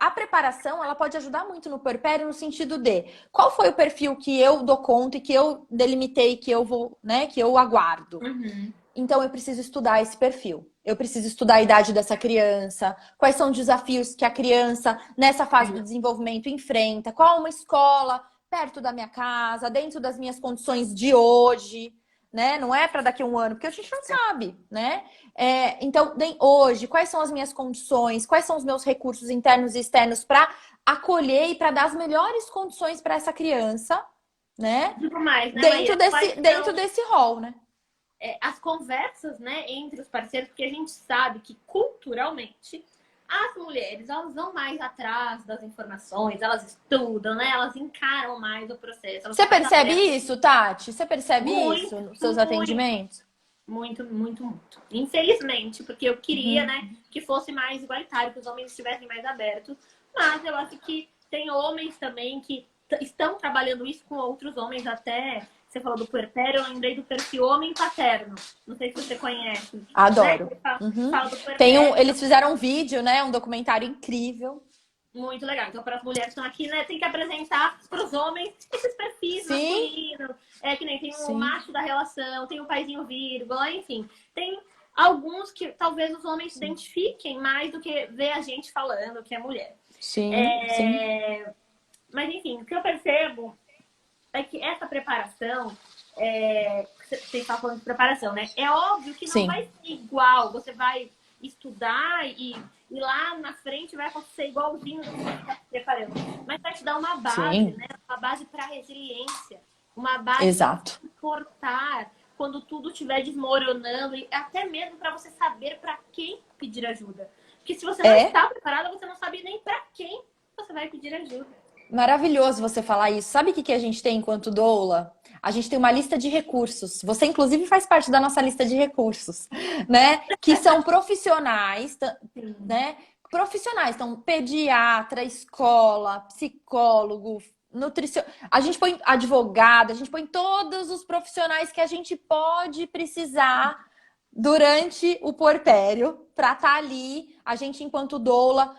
a preparação, ela pode ajudar muito no puerpério no sentido de qual foi o perfil que eu dou conta e que eu delimitei, que eu vou, né, que eu aguardo. Uhum. Então, eu preciso estudar esse perfil. Eu preciso estudar a idade dessa criança, quais são os desafios que a criança, nessa fase do desenvolvimento, enfrenta, qual uma escola perto da minha casa, dentro das minhas condições de hoje, né? Não é para daqui a um ano, porque a gente não sabe, né? Então, hoje, quais são as minhas condições, quais são os meus recursos internos e externos para acolher e para dar as melhores condições para essa criança, né? Digo mais, né, Dentro Maíra? desse rol, né? As conversas, né, entre os parceiros, porque a gente sabe que culturalmente as mulheres, elas vão mais atrás das informações, elas estudam, né, elas encaram mais o processo. Você percebe isso, Tati? Você percebe muito, isso nos seus muito, atendimentos? muito, muito, muito. Infelizmente, porque eu queria, Uhum. né, que fosse mais igualitário, que os homens estivessem mais abertos, mas eu acho que tem homens também que estão trabalhando isso com outros homens até. Você falou do puerpério, eu lembrei do perfil homem paterno. Não sei se você conhece. Adoro. Né? Fala, Uhum. fala do puerpério. Eles fizeram um vídeo, né? Um documentário incrível. Muito legal. Então, para as mulheres que estão aqui, né, tem que apresentar para os homens esses perfis masculinos. Que nem tem o macho da relação, tem o paizinho vírgula, enfim. Tem alguns que talvez os homens se identifiquem mais do que ver a gente falando que é mulher. Sim, sim. Mas, enfim, o que eu percebo é que essa preparação, você está falando de preparação, né? É óbvio que não vai ser igual. Você vai estudar e lá na frente vai acontecer igualzinho do que você está se preparando. Mas vai te dar uma base, né? Uma base para resiliência. Uma base para suportar quando tudo estiver desmoronando. E até mesmo para você saber para quem pedir ajuda. Porque se você não está preparada, você não sabe nem para quem você vai pedir ajuda. Maravilhoso você falar isso. Sabe o que a gente tem enquanto doula? A gente tem uma lista de recursos. Você, inclusive, faz parte da nossa lista de recursos, né? Que são profissionais, né? Profissionais. Então, pediatra, escola, psicólogo, nutricionista. A gente põe advogado, a gente põe todos os profissionais que a gente pode precisar durante o puerpério, para estar ali, a gente enquanto doula,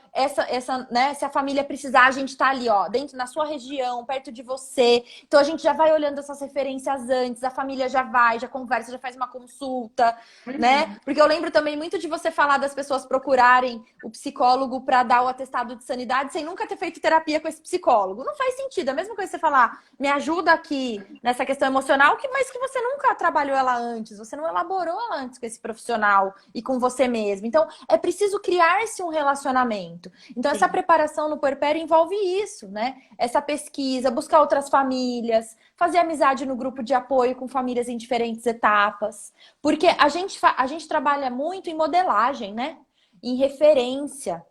né, se a família precisar, a gente tá ali, ó, dentro na sua região, perto de você. Então a gente já vai olhando essas referências antes, a família já vai, já conversa, já faz uma consulta, né? Porque eu lembro também muito de você falar das pessoas procurarem o psicólogo para dar o atestado de sanidade sem nunca ter feito terapia com esse psicólogo. Não faz sentido. É a mesma coisa você falar, me ajuda aqui nessa questão emocional, mas que você nunca trabalhou ela antes, você não elaborou ela antes com esse profissional e com você mesmo. Então, é preciso criar-se um relacionamento. Então, essa preparação no puerpério envolve isso, né? Essa pesquisa, buscar outras famílias, fazer amizade no grupo de apoio com famílias em diferentes etapas. Porque a gente trabalha muito em modelagem, né? Em referência.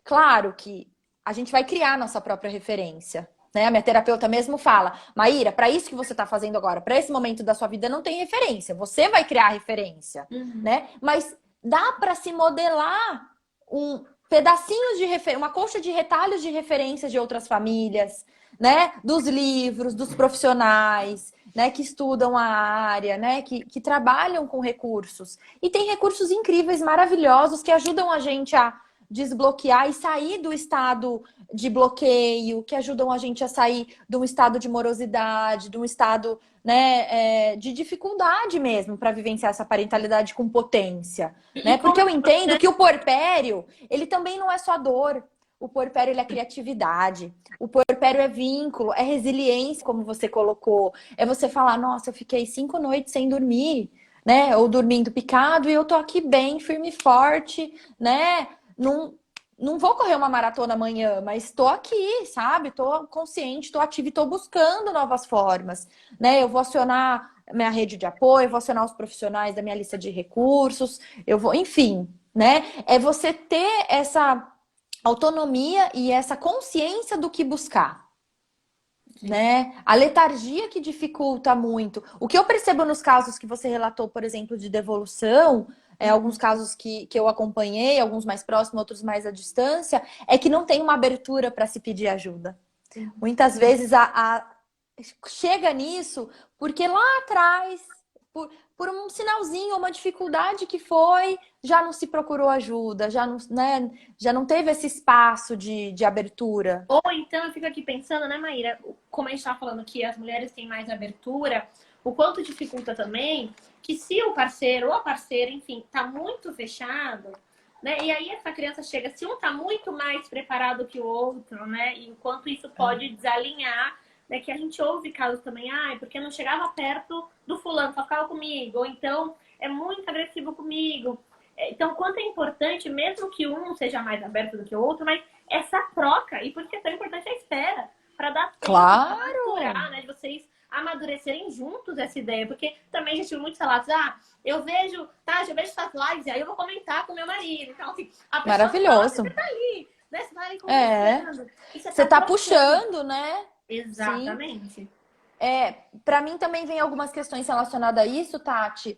Claro que a gente vai criar nossa própria referência. Né? A minha terapeuta mesmo fala, Maíra, para isso que você está fazendo agora, para esse momento da sua vida, não tem referência. Você vai criar a referência, né? Mas dá para se modelar um pedacinhos de referência, uma colcha de retalhos de referências de outras famílias, né? Dos livros, dos profissionais, né? Que estudam a área, né? Que trabalham com recursos. E tem recursos incríveis, maravilhosos, que ajudam a gente a desbloquear e sair do estado de bloqueio, que ajudam a gente a sair de um estado de morosidade, de um estado, né, de dificuldade mesmo para vivenciar essa parentalidade com potência, né? Porque eu entendo que o puerpério, ele também não é só dor. O puerpério, ele é criatividade. O puerpério é vínculo, é resiliência, como você colocou. É você falar, nossa, eu fiquei 5 noites sem dormir, né? Ou dormindo picado e eu tô aqui bem, firme e forte, né? Não vou correr uma maratona amanhã, mas estou aqui, sabe? Estou consciente, estou ativa e estou buscando novas formas, né? Eu vou acionar minha rede de apoio, vou acionar os profissionais da minha lista de recursos, eu vou, enfim, né? É você ter essa autonomia e essa consciência do que buscar. Né? A letargia que dificulta muito. O que eu percebo nos casos que você relatou, por exemplo, de devolução, alguns casos que eu acompanhei, alguns mais próximos, outros mais à distância, é que não tem uma abertura para se pedir ajuda. Muitas vezes chega nisso porque lá atrás, por um sinalzinho, uma dificuldade que foi, já não se procurou ajuda, já não, né, já não teve esse espaço de abertura. Ou então eu fico aqui pensando, né, Maíra, como a gente está falando que as mulheres têm mais abertura, o quanto dificulta também que se o parceiro ou a parceira, enfim, tá muito fechado, né, e aí essa criança chega, se um tá muito mais preparado que o outro, né, e o quanto isso pode desalinhar, né, que a gente ouve casos também, porque não chegava perto do fulano, só ficava comigo, ou então é muito agressivo comigo. Então, quanto é importante, mesmo que um seja mais aberto do que o outro, mas essa troca, e por isso que é tão importante a espera, para dar tempo, claro, para maturar, né, de vocês amadurecerem juntos essa ideia, porque também já tive muitos relatos, eu vejo suas lives, e aí eu vou comentar com meu marido, então assim, a pessoa maravilhoso. Fala, você tá ali, né, você tá ali conversando. Você tá puxando, né? Exatamente. Para mim também vem algumas questões relacionadas a isso, Tati.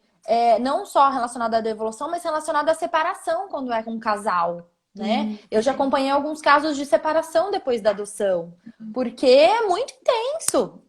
Não só relacionada à devolução, mas relacionada à separação quando é com um casal, né? Eu já acompanhei alguns casos de separação depois da adoção, porque é muito intenso,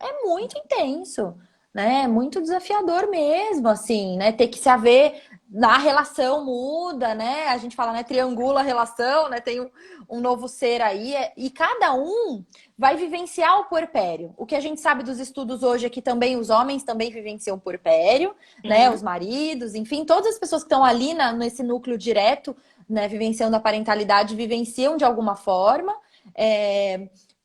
né? É muito desafiador mesmo, assim, né? Ter que se haver, a relação muda, né? A gente fala, né? Triangula a relação, né? Tem um novo ser aí, e cada um vai vivenciar o puerpério. O que a gente sabe dos estudos hoje é que também os homens também vivenciam o puerpério, né? Os maridos, enfim, todas as pessoas que estão ali nesse núcleo direto, né? Vivenciando a parentalidade, vivenciam de alguma forma.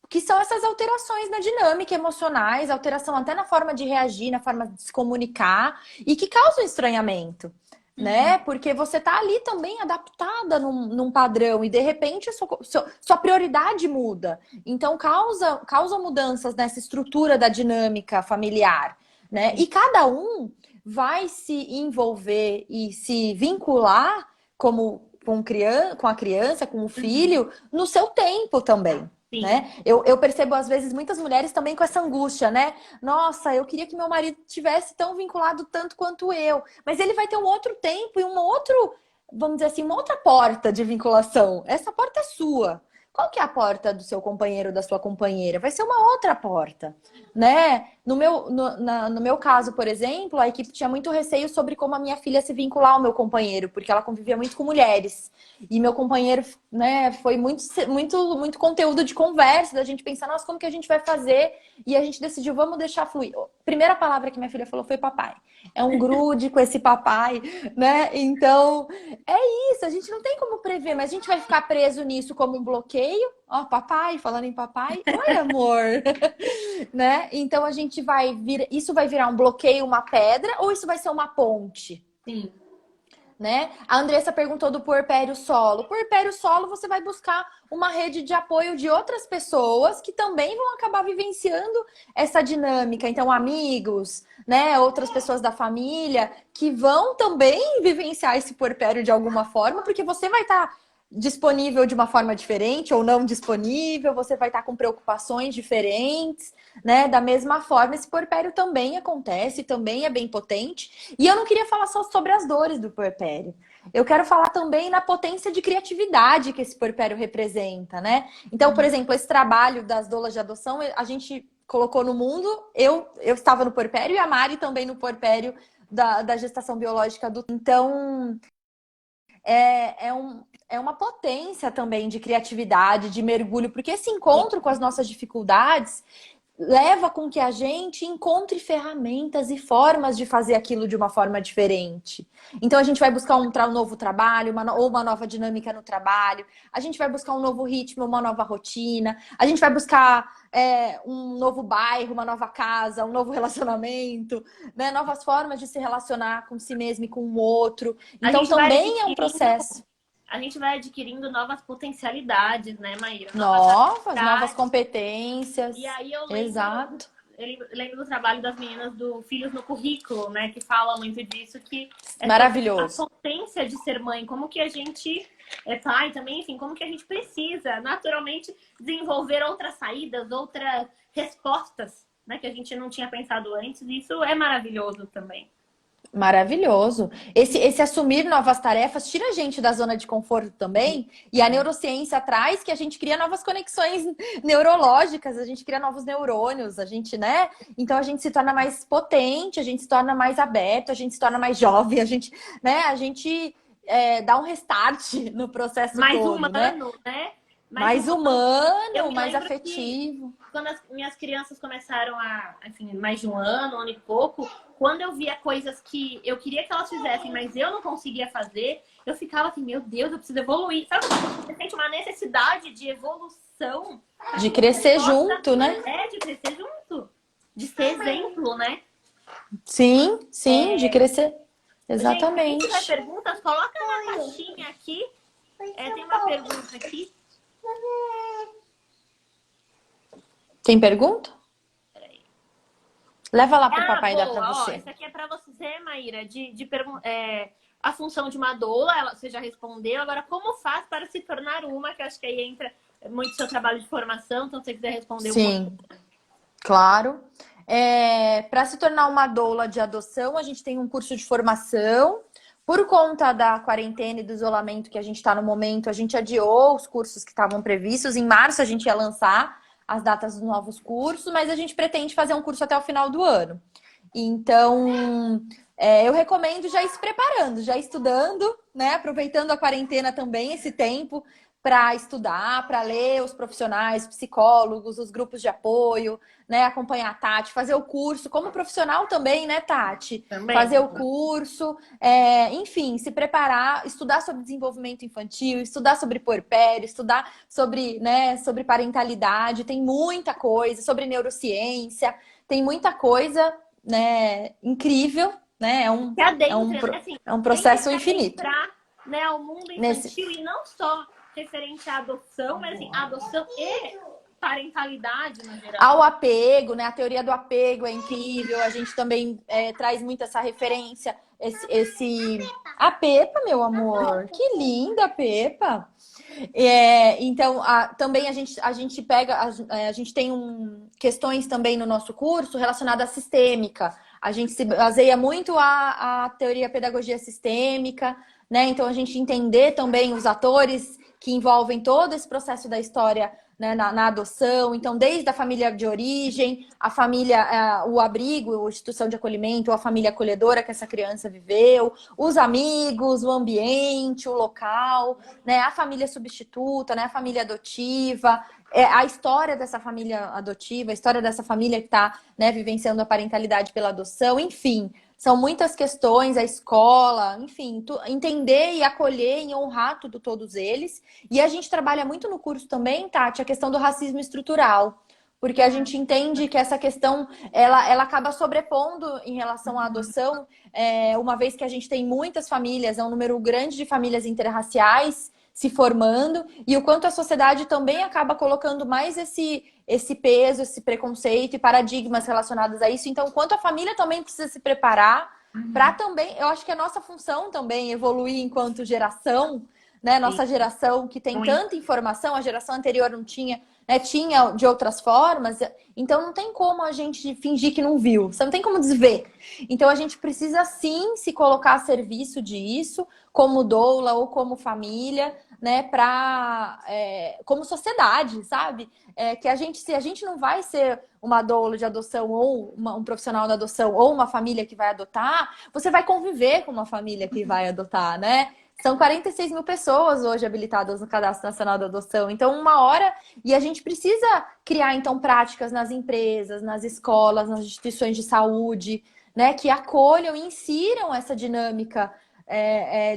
Que são essas alterações na dinâmica emocionais, alteração até na forma de reagir, na forma de se comunicar, e que causam estranhamento. Né? Porque você tá ali também adaptada num padrão e de repente sua prioridade muda. Então causa mudanças nessa estrutura da dinâmica familiar, né? E cada um vai se envolver e se vincular com a criança, com o filho, no seu tempo também. Né? Eu percebo, às vezes, muitas mulheres também com essa angústia, né? Nossa, eu queria que meu marido tivesse tão vinculado tanto quanto eu. Mas ele vai ter um outro tempo e vamos dizer assim, uma outra porta de vinculação. Essa porta é sua. Qual que é a porta do seu companheiro, da sua companheira? Vai ser uma outra porta, né? No meu caso, por exemplo, a equipe tinha muito receio sobre como a minha filha se vincular ao meu companheiro, porque ela convivia muito com mulheres. E meu companheiro, né, foi muito conteúdo de conversa, da gente pensar, nossa, como que a gente vai fazer? E a gente decidiu, vamos deixar fluir. Primeira palavra que minha filha falou foi papai. É um grude com esse papai, né? Então, é isso, a gente não tem como prever, mas a gente vai ficar preso nisso como um bloqueio. Ó, papai, falando em papai. Oi, amor. Né? Então a gente isso vai virar um bloqueio, uma pedra, ou isso vai ser uma ponte? Sim. Né? A Andressa perguntou do puerpério solo. Puerpério solo, você vai buscar uma rede de apoio de outras pessoas que também vão acabar vivenciando essa dinâmica. Então, amigos, né? Outras pessoas da família que vão também vivenciar esse puerpério de alguma forma, porque você vai estar disponível de uma forma diferente ou não disponível, você vai estar com preocupações diferentes, né? Da mesma forma, esse puerpério também acontece, também é bem potente. E eu não queria falar só sobre as dores do puerpério. Eu quero falar também na potência de criatividade que esse puerpério representa, né? Então, por exemplo, esse trabalho das doulas de adoção, a gente colocou no mundo, eu estava no puerpério e a Mari também no puerpério da gestação biológica do... Então, é uma potência também de criatividade, de mergulho, porque esse encontro com as nossas dificuldades leva com que a gente encontre ferramentas e formas de fazer aquilo de uma forma diferente. Então a gente vai buscar um novo trabalho, ou uma nova dinâmica no trabalho, a gente vai buscar um novo ritmo, uma nova rotina, a gente vai buscar um novo bairro, uma nova casa, um novo relacionamento, né? Novas formas de se relacionar com si mesmo e com o outro. Então também é um processo. A gente vai adquirindo novas potencialidades, né, Maíra? Novas competências. E aí eu lembro do trabalho das meninas do Filhos no Currículo, né? Que fala muito disso, que maravilhoso. A potência de ser mãe, como que a gente é pai também, enfim, como que a gente precisa naturalmente desenvolver outras saídas, outras respostas, né? Que a gente não tinha pensado antes. E isso é maravilhoso também. Maravilhoso. Esse assumir novas tarefas tira a gente da zona de conforto também. E a neurociência traz que a gente cria novas conexões neurológicas, a gente cria novos neurônios, a gente, né? Então a gente se torna mais potente, a gente se torna mais aberto, a gente se torna mais jovem, a gente, né? A gente dá um restart no processo mais todo, humano, né? Mais humano, mais afetivo. Quando as minhas crianças começaram enfim, mais de um ano e pouco, quando eu via coisas que eu queria que elas fizessem, mas eu não conseguia fazer, eu ficava assim, meu Deus, eu preciso evoluir. Sabe, você sente uma necessidade de evolução. De crescer junto, né? De crescer junto. De ser exemplo, né? Sim, de crescer. Exatamente. Gente, se tiver perguntas, coloca na caixinha aqui. Tem uma pergunta aqui. Tem pergunta? Peraí. Leva lá pro papai dar pra você. Essa aqui é pra você, Maíra, a função de uma doula, você já respondeu. Agora, como faz para se tornar uma? Que eu acho que aí entra muito seu trabalho de formação, então se você quiser responder. Sim, claro. Para se tornar uma doula de adoção, a gente tem um curso de formação. Por conta da quarentena e do isolamento que a gente está no momento, a gente adiou os cursos que estavam previstos. Em março a gente ia lançar as datas dos novos cursos, mas a gente pretende fazer um curso até o final do ano. Então, eu recomendo já ir se preparando, já estudando, né? Aproveitando a quarentena também, esse tempo, para estudar, para ler os profissionais, psicólogos, os grupos de apoio, né? Acompanhar a Tati, fazer o curso, como profissional também, né, Tati? Também. Fazer o curso, enfim, se preparar, estudar sobre desenvolvimento infantil, estudar sobre puerpério, estudar sobre, né, sobre parentalidade, tem muita coisa, sobre neurociência, tem muita coisa, né, incrível, né? É um processo infinito. Entrar, né, ao mundo infantil e não só referente à adoção, mas assim, adoção e parentalidade no geral. Ao apego, né? A teoria do apego é incrível. A gente também traz muito essa referência. A Pepa, meu amor. Que linda a Pepa. Então, também a gente pega... A gente tem questões também no nosso curso relacionadas à sistêmica. A gente se baseia muito a teoria pedagogia sistêmica, né? Então, a gente entender também os atores que envolvem todo esse processo da história né, na adoção. Então, desde a família de origem, a família, o abrigo, a instituição de acolhimento, ou a família acolhedora que essa criança viveu, os amigos, o ambiente, o local, né, a família substituta, né, a família adotiva, a história dessa família adotiva, a história dessa família que está, né, vivenciando a parentalidade pela adoção, enfim. São muitas questões, a escola, enfim, entender e acolher e honrar todos eles. E a gente trabalha muito no curso também, Tati, a questão do racismo estrutural. Porque a gente entende que essa questão, ela acaba sobrepondo em relação à adoção, uma vez que a gente tem muitas famílias, é um número grande de famílias interraciais se formando, e o quanto a sociedade também acaba colocando mais esse peso, esse preconceito e paradigmas relacionados a isso. Então, quanto a família também precisa se preparar para também, eu acho que a nossa função também evoluir enquanto geração, né? Nossa geração que tem tanta informação, a geração anterior não tinha, né? Tinha de outras formas, então não tem como a gente fingir que não viu, você não tem como desver. Então a gente precisa sim se colocar a serviço disso, como doula ou como família, né, como sociedade, sabe? Que se a gente não vai ser uma doula de adoção ou um profissional da adoção ou uma família que vai adotar, você vai conviver com uma família que vai adotar, né? São 46 mil pessoas hoje habilitadas no Cadastro Nacional da Adoção. Então, uma hora... E a gente precisa criar, então, práticas nas empresas, nas escolas, nas instituições de saúde, né? Que acolham e insiram essa dinâmica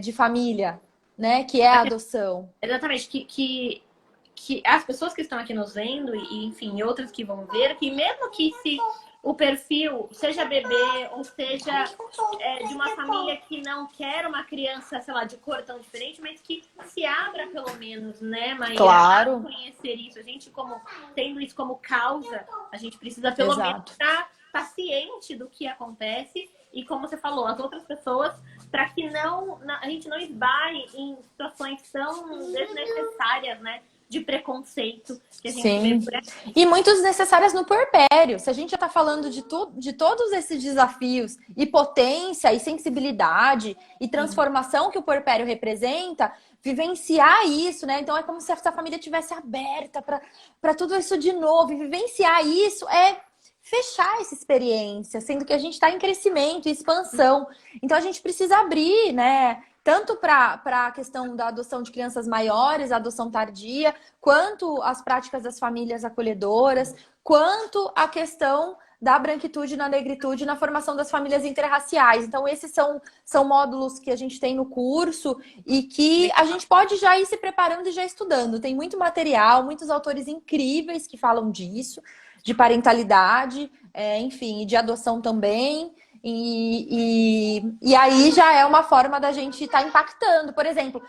de família, né? Que é a adoção. Exatamente, que as pessoas que estão aqui nos vendo, e enfim, outras que vão ver, que mesmo que se o perfil seja bebê ou seja de uma família que não quer uma criança, sei lá, de cor tão diferente, mas que se abra pelo menos, né, Maíra? Claro. A conhecer isso. A gente, tendo isso como causa, a gente precisa pelo menos estar ciente do que acontece e, como você falou, as outras pessoas, para que a gente não esbarre em situações tão desnecessárias, né? De preconceito que a gente vê por aí. E muito desnecessárias no puerpério. Se a gente já está falando de todos esses desafios e potência e sensibilidade e transformação que o puerpério representa, vivenciar isso, né? Então é como se essa família tivesse aberta para tudo isso de novo. E vivenciar isso é fechar essa experiência, sendo que a gente está em crescimento e expansão. Então a gente precisa abrir, né? Tanto para a questão da adoção de crianças maiores, a adoção tardia, quanto as práticas das famílias acolhedoras, quanto a questão da branquitude na negritude na formação das famílias interraciais. Então, esses são módulos que a gente tem no curso e que a gente pode já ir se preparando e já estudando. Tem muito material, muitos autores incríveis que falam disso, de parentalidade, enfim, e de adoção também. E aí já é uma forma da gente estar impactando. Por exemplo,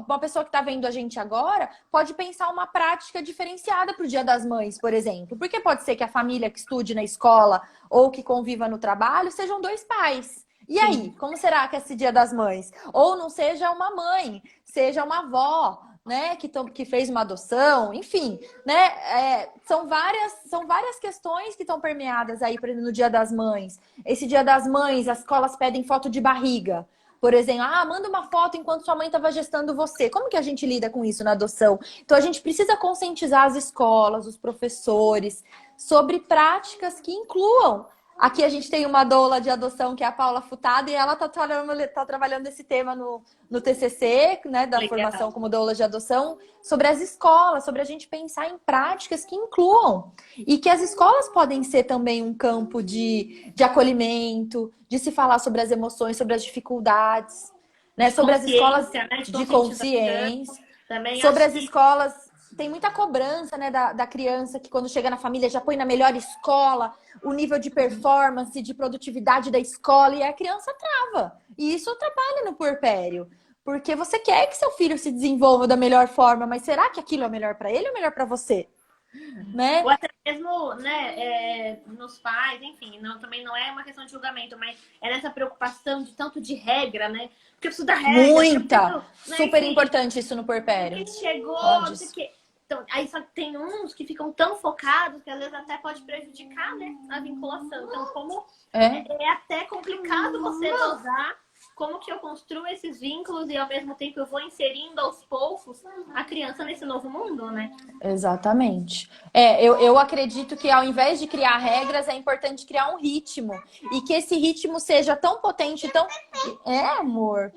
uma pessoa que está vendo a gente agora pode pensar uma prática diferenciada para o Dia das Mães, por exemplo. Porque pode ser que a família que estude na escola ou que conviva no trabalho sejam dois pais. E aí, como será que é esse Dia das Mães? Ou não seja uma mãe, seja uma avó, né, que fez uma adoção, enfim, né, são várias questões que estão permeadas aí, por exemplo, no Dia das Mães. Esse Dia das Mães, as escolas pedem foto de barriga, por exemplo, manda uma foto enquanto sua mãe estava gestando você. Como que a gente lida com isso na adoção? Então a gente precisa conscientizar as escolas, os professores, sobre práticas que incluam. Aqui a gente tem uma doula de adoção, que é a Paula Furtado, e ela está trabalhando esse tema no TCC, né, da formação como doula de adoção, sobre as escolas, sobre a gente pensar em práticas que incluam. E que as escolas podem ser também um campo de acolhimento, de se falar sobre as emoções, sobre as dificuldades, né, sobre as escolas de consciência, sobre as escolas... Tem muita cobrança, né, da criança que quando chega na família já põe na melhor escola, o nível de performance, de produtividade da escola, e a criança trava. E isso atrapalha no puerpério. Porque você quer que seu filho se desenvolva da melhor forma, mas será que aquilo é melhor para ele ou melhor para você? Né? Ou até mesmo, né, nos pais, enfim, também não é uma questão de julgamento, mas é nessa preocupação de tanto de regra, né? Porque eu preciso da regra. Muita! Super importante isso no puerpério. Porque chegou, não sei o quê. Então, aí só tem uns que ficam tão focados que às vezes até pode prejudicar, né, a vinculação. Então, como é até complicado você dosar como que eu construo esses vínculos e ao mesmo tempo eu vou inserindo aos poucos a criança nesse novo mundo, né? Exatamente. Eu acredito que ao invés de criar regras, é importante criar um ritmo. E que esse ritmo seja tão potente, tão. Amor.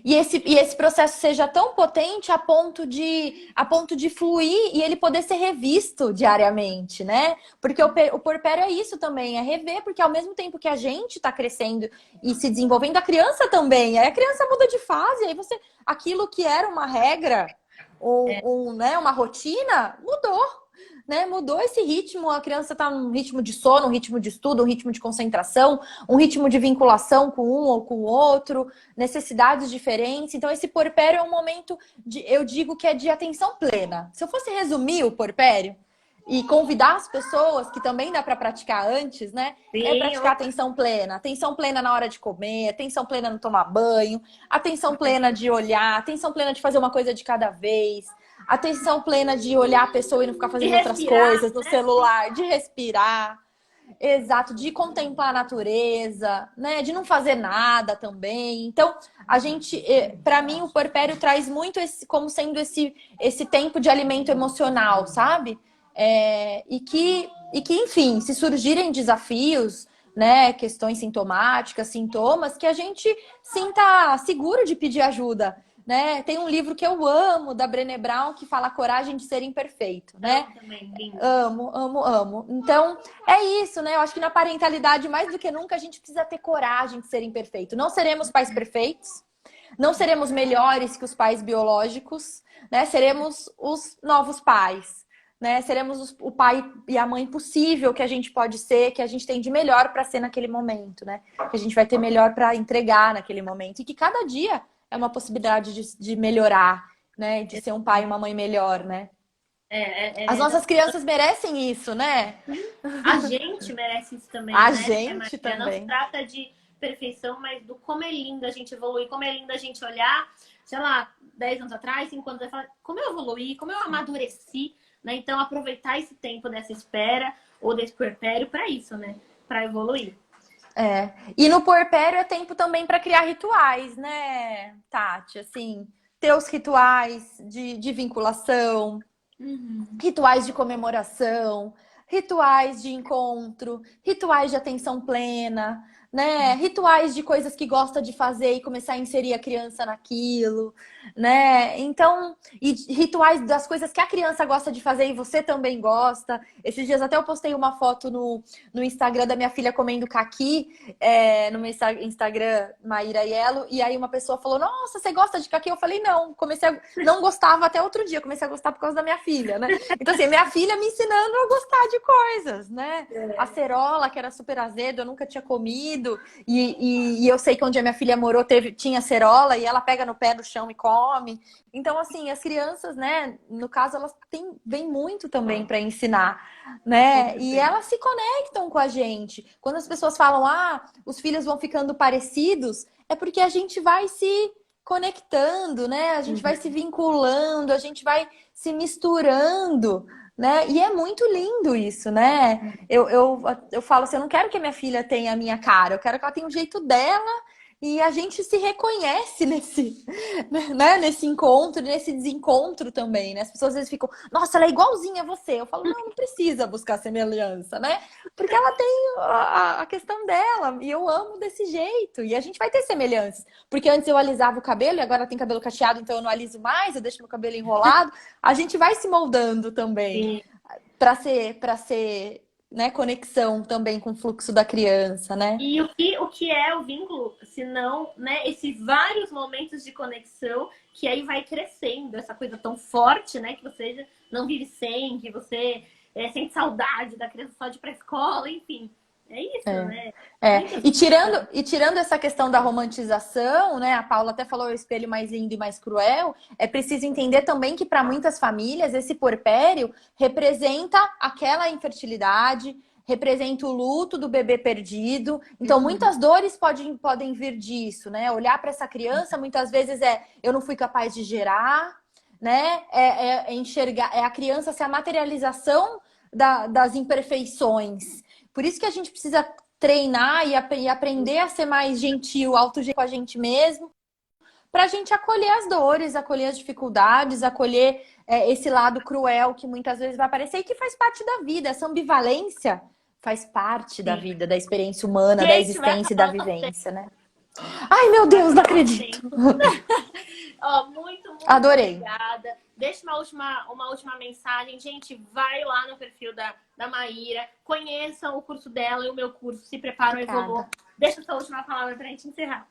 E esse processo seja tão potente a ponto de fluir e ele poder ser revisto diariamente, né? Porque o puerpério é isso também, é rever, porque ao mesmo tempo que a gente está crescendo e se desenvolvendo, a criança também. Aí a criança muda de fase, aí aquilo que era uma regra ou né, uma rotina, mudou. Né? Mudou esse ritmo, a criança está num ritmo de sono, um ritmo de estudo, um ritmo de concentração, um ritmo de vinculação com um ou com o outro, necessidades diferentes. Então, esse puerpério é um momento, eu digo que é de atenção plena. Se eu fosse resumir o puerpério e convidar as pessoas, que também dá para praticar antes, né? Sim, praticar atenção plena na hora de comer, atenção plena no tomar banho, atenção plena de olhar, atenção plena de fazer uma coisa de cada vez. Atenção plena de olhar a pessoa e não ficar fazendo outras coisas no celular, de respirar, exato, de contemplar a natureza, né? De não fazer nada também. Então, para mim, o puerpério traz muito como sendo esse tempo de alimento emocional, sabe? E que, enfim, se surgirem desafios, né? Questões sintomáticas, sintomas, que a gente sinta seguro de pedir ajuda. Né? Tem um livro que eu amo, da Brené Brown, que fala a coragem de ser imperfeito, né? Amo, amo, amo. Então, é isso, né? Eu acho que na parentalidade, mais do que nunca, a gente precisa ter coragem de ser imperfeito. Não seremos pais perfeitos, não seremos melhores que os pais biológicos, né? Seremos os novos pais, né? Seremos o pai e a mãe possível que a gente pode ser, que a gente tem de melhor para ser naquele momento, né? Que a gente vai ter melhor para entregar naquele momento. E que cada dia é uma possibilidade de melhorar, né? De ser um pai e uma mãe melhor, né? As nossas crianças merecem isso, né? A gente merece isso também, a né? gente também. Não se trata de perfeição, mas do como é lindo a gente evoluir, como é lindo a gente olhar, sei lá, 10 anos atrás, 5 anos atrás, como eu evoluí, como eu amadureci, né? Então, aproveitar esse tempo dessa espera ou desse puerpério para isso, né? Para evoluir. E no puerpério é tempo também para criar rituais, né, Tati? Assim, ter os rituais de vinculação, rituais de comemoração, rituais de encontro, rituais de atenção plena, né? Rituais de coisas que gosta de fazer e começar a inserir a criança naquilo, né? Então, e rituais das coisas que a criança gosta de fazer e você também gosta. Esses dias até eu postei uma foto no Instagram da minha filha comendo caqui, no meu Instagram, Maíra Yelo, e aí uma pessoa falou, nossa, você gosta de caqui? Eu falei, não, não gostava até outro dia, comecei a gostar por causa da minha filha, né? Então, assim, minha filha me ensinando a gostar de coisas, né? Acerola, que era super azedo, eu nunca tinha comido, e eu sei que onde a minha filha morou tinha acerola, e ela pega no pé no chão e come. Então, assim, as crianças, né, no caso, elas vêm muito também para ensinar, né? E elas se conectam com a gente. Quando as pessoas falam, os filhos vão ficando parecidos, é porque a gente vai se conectando, né? A gente vai se vinculando, a gente vai se misturando, né? E é muito lindo isso, né? Eu falo assim, eu não quero que a minha filha tenha a minha cara, eu quero que ela tenha o jeito dela. E a gente se reconhece nesse encontro, nesse desencontro também, né? As pessoas às vezes ficam, nossa, ela é igualzinha a você. Eu falo, não precisa buscar semelhança, né? Porque ela tem a questão dela e eu amo desse jeito. E a gente vai ter semelhanças. Porque antes eu alisava o cabelo e agora tem cabelo cacheado, então eu não aliso mais, eu deixo meu cabelo enrolado. A gente vai se moldando também para ser né, conexão também com o fluxo da criança, né? E o que é o vínculo, se não, né, esses vários momentos de conexão que aí vai crescendo, essa coisa tão forte, né, que você não vive sem, que você sente saudade da criança só de ir pra escola, enfim. É isso, né? E tirando essa questão da romantização, né? A Paula até falou o espelho mais lindo e mais cruel. É preciso entender também que para muitas famílias esse puerpério representa aquela infertilidade, representa o luto do bebê perdido. Então, muitas dores podem vir disso, né? Olhar para essa criança muitas vezes eu não fui capaz de gerar, né? Enxergar, a criança ser a materialização das imperfeições. Por isso que a gente precisa treinar e aprender a ser mais gentil, autogênero com a gente mesmo, para a gente acolher as dores, acolher as dificuldades, acolher esse lado cruel que muitas vezes vai aparecer e que faz parte da vida. Essa ambivalência faz parte da vida, da experiência humana, da existência e da vivência, né? Ai, meu Deus, não acredito! Ó, muito adorei. Obrigada. Deixa uma última mensagem. Gente, vai lá no perfil da Maíra, conheçam o curso dela e o meu curso, se preparam e evoluam. Deixa a sua última palavra pra gente encerrar.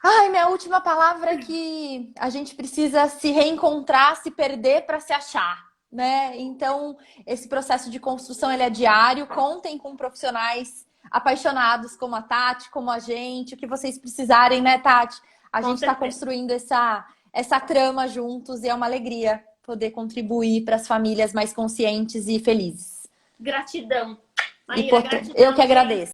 Ai, minha última palavra é que a gente precisa se reencontrar, se perder para se achar, né? Então, esse processo de construção, ele é diário. Contem com profissionais apaixonados como a Tati, como a gente, o que vocês precisarem, né, Tati? A gente está construindo essa trama juntos e é uma alegria poder contribuir para as famílias mais conscientes e felizes. Gratidão. Maíra, gratidão. Eu que agradeço.